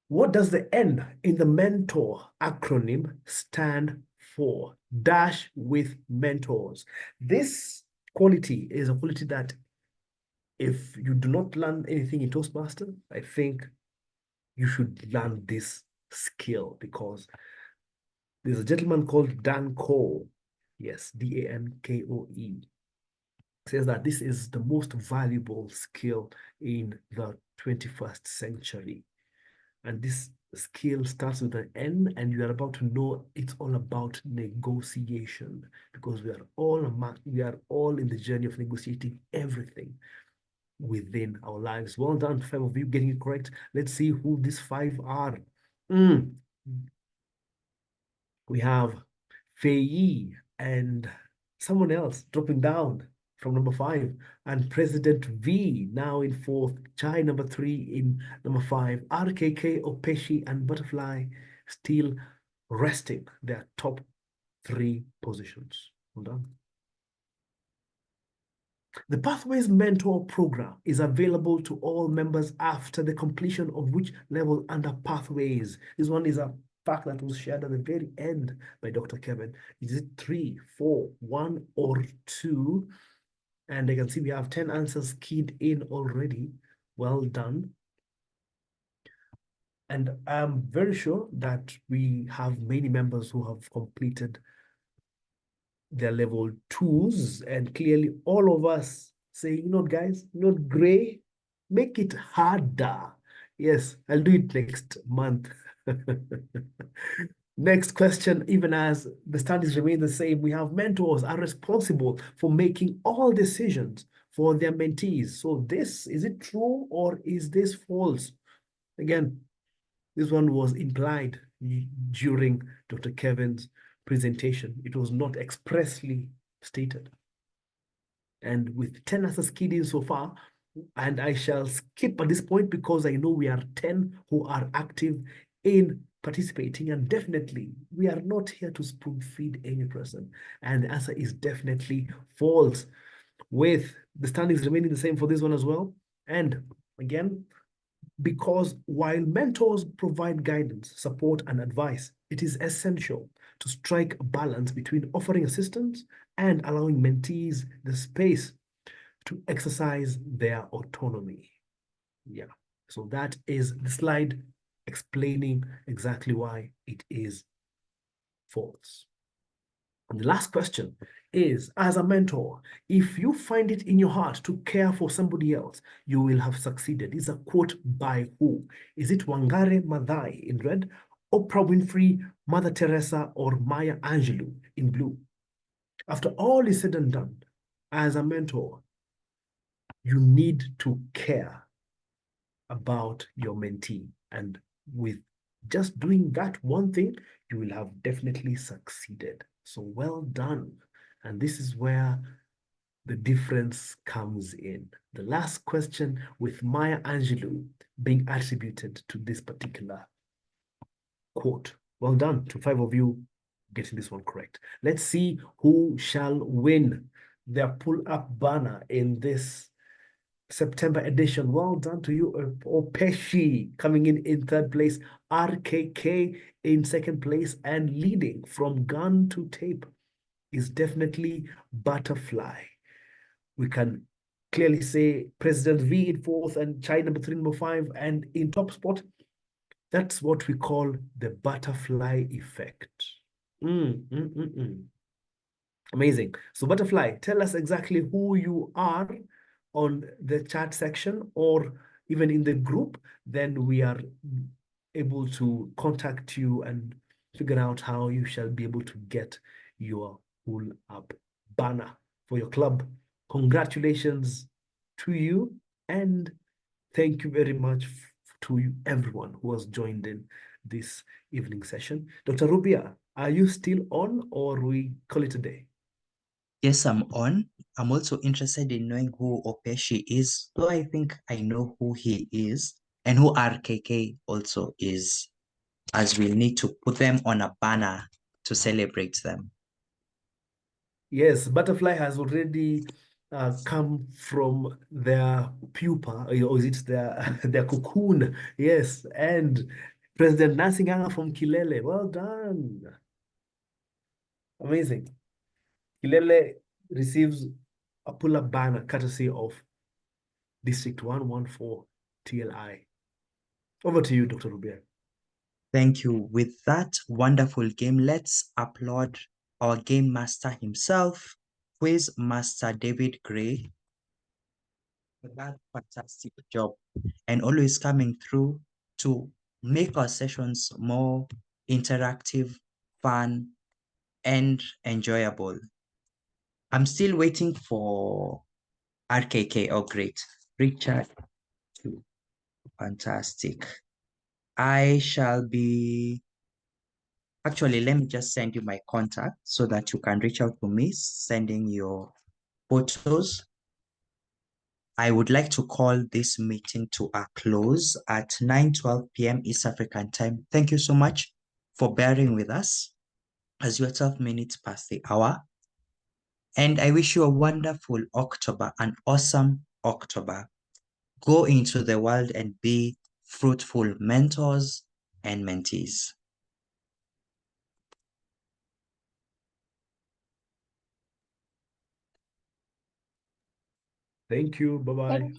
What does the N in the mentor acronym stand for? Dash with mentors. This quality is a quality that if you do not learn anything in Toastmaster, I think you should learn this skill, because there's a gentleman called Dan Cole. Yes, DANKOE. Says that this is the most valuable skill in the 21st century. And this skill starts with an N, and you are about to know it's all about negotiation, because we are all in the journey of negotiating everything within our lives. Well done, 5 of you getting it correct. Let's see who these 5 are. We have Fei and someone else dropping down from number 5, and President V now in 4th, Chai number 3 in number 5, RKK, Opeshi, and Butterfly still resting their top 3 positions. Well done. The Pathways Mentor Program is available to all members after the completion of which level under Pathways? This one is a fact that was shared at the very end by Dr. Kevin. Is it 3, 4, 1, or 2? And I can see we have 10 answers keyed in already. Well done. And I'm very sure that we have many members who have completed their level 2s, and clearly all of us say, you know, guys, you know, Gray, make it harder. Yes, I'll do it next month. Next question, even as the studies remain the same, we have mentors are responsible for making all decisions for their mentees. So is it true or is this false? Again, this one was implied during Dr. Kevin's presentation. It was not expressly stated. And with 10 answers keyed in so far, and I shall skip at this point because I know we are 10 who are active in participating, and definitely we are not here to spoon feed any person. And the answer is definitely false, with the standings remaining the same for this one as well. And again, because while mentors provide guidance, support, and advice, it is essential to strike a balance between offering assistance and allowing mentees the space to exercise their autonomy. Yeah, so that is the slide explaining exactly why it is false. And the last question is, as a mentor, if you find it in your heart to care for somebody else, you will have succeeded. Is a quote by who? Is it Wangari Maathai in red, Oprah Winfrey, Mother Teresa, or Maya Angelou in blue? After all is said and done, as a mentor, you need to care about your mentee. And with just doing that one thing, you will have definitely succeeded. So well done. And this is where the difference comes in. The last question, with Maya Angelou being attributed to this particular quote. Well done to 5 of you getting this one correct. Let's see who shall win their pull-up banner in this September edition. Well done to you, Opeshi, coming in third place, RKK in second place, and leading from gun to tape is definitely Butterfly. We can clearly say President V in fourth and Chai number 3, number 5, and in top spot, that's what we call the butterfly effect. Amazing. So Butterfly, tell us exactly who you are on the chat section or even in the group. Then we are able to contact you and figure out how you shall be able to get your pull up banner for your club. Congratulations to you, and thank you very much to you, everyone who has joined in this evening session. Dr. Rubia, are you still on, or we call it a day? Yes, I'm on. I'm also interested in knowing who Opeshi is, though I think I know who he is and who RKK also is, as we'll need to put them on a banner to celebrate them. Yes, Butterfly has already come from their pupa, or is it their cocoon? Yes, and President Nancy Nganga from Kilele. Well done. Amazing. Kilele receives a pull-up banner courtesy of District 114 TLI. Over to you, Dr. Rubia. Thank you. With that wonderful game, let's applaud our game master himself, Quiz Master David Gray, for that fantastic job and always coming through to make our sessions more interactive, fun, and enjoyable. I'm still waiting for RKK. Oh, great. Richard, fantastic. I shall be... Actually, let me just send you my contact so that you can reach out to me, sending your photos. I would like to call this meeting to a close at 9:12 p.m. East African time. Thank you so much for bearing with us as you're 12 minutes past the hour. And I wish you a wonderful October, an awesome October. Go into the world and be fruitful mentors and mentees. Thank you. Bye-bye.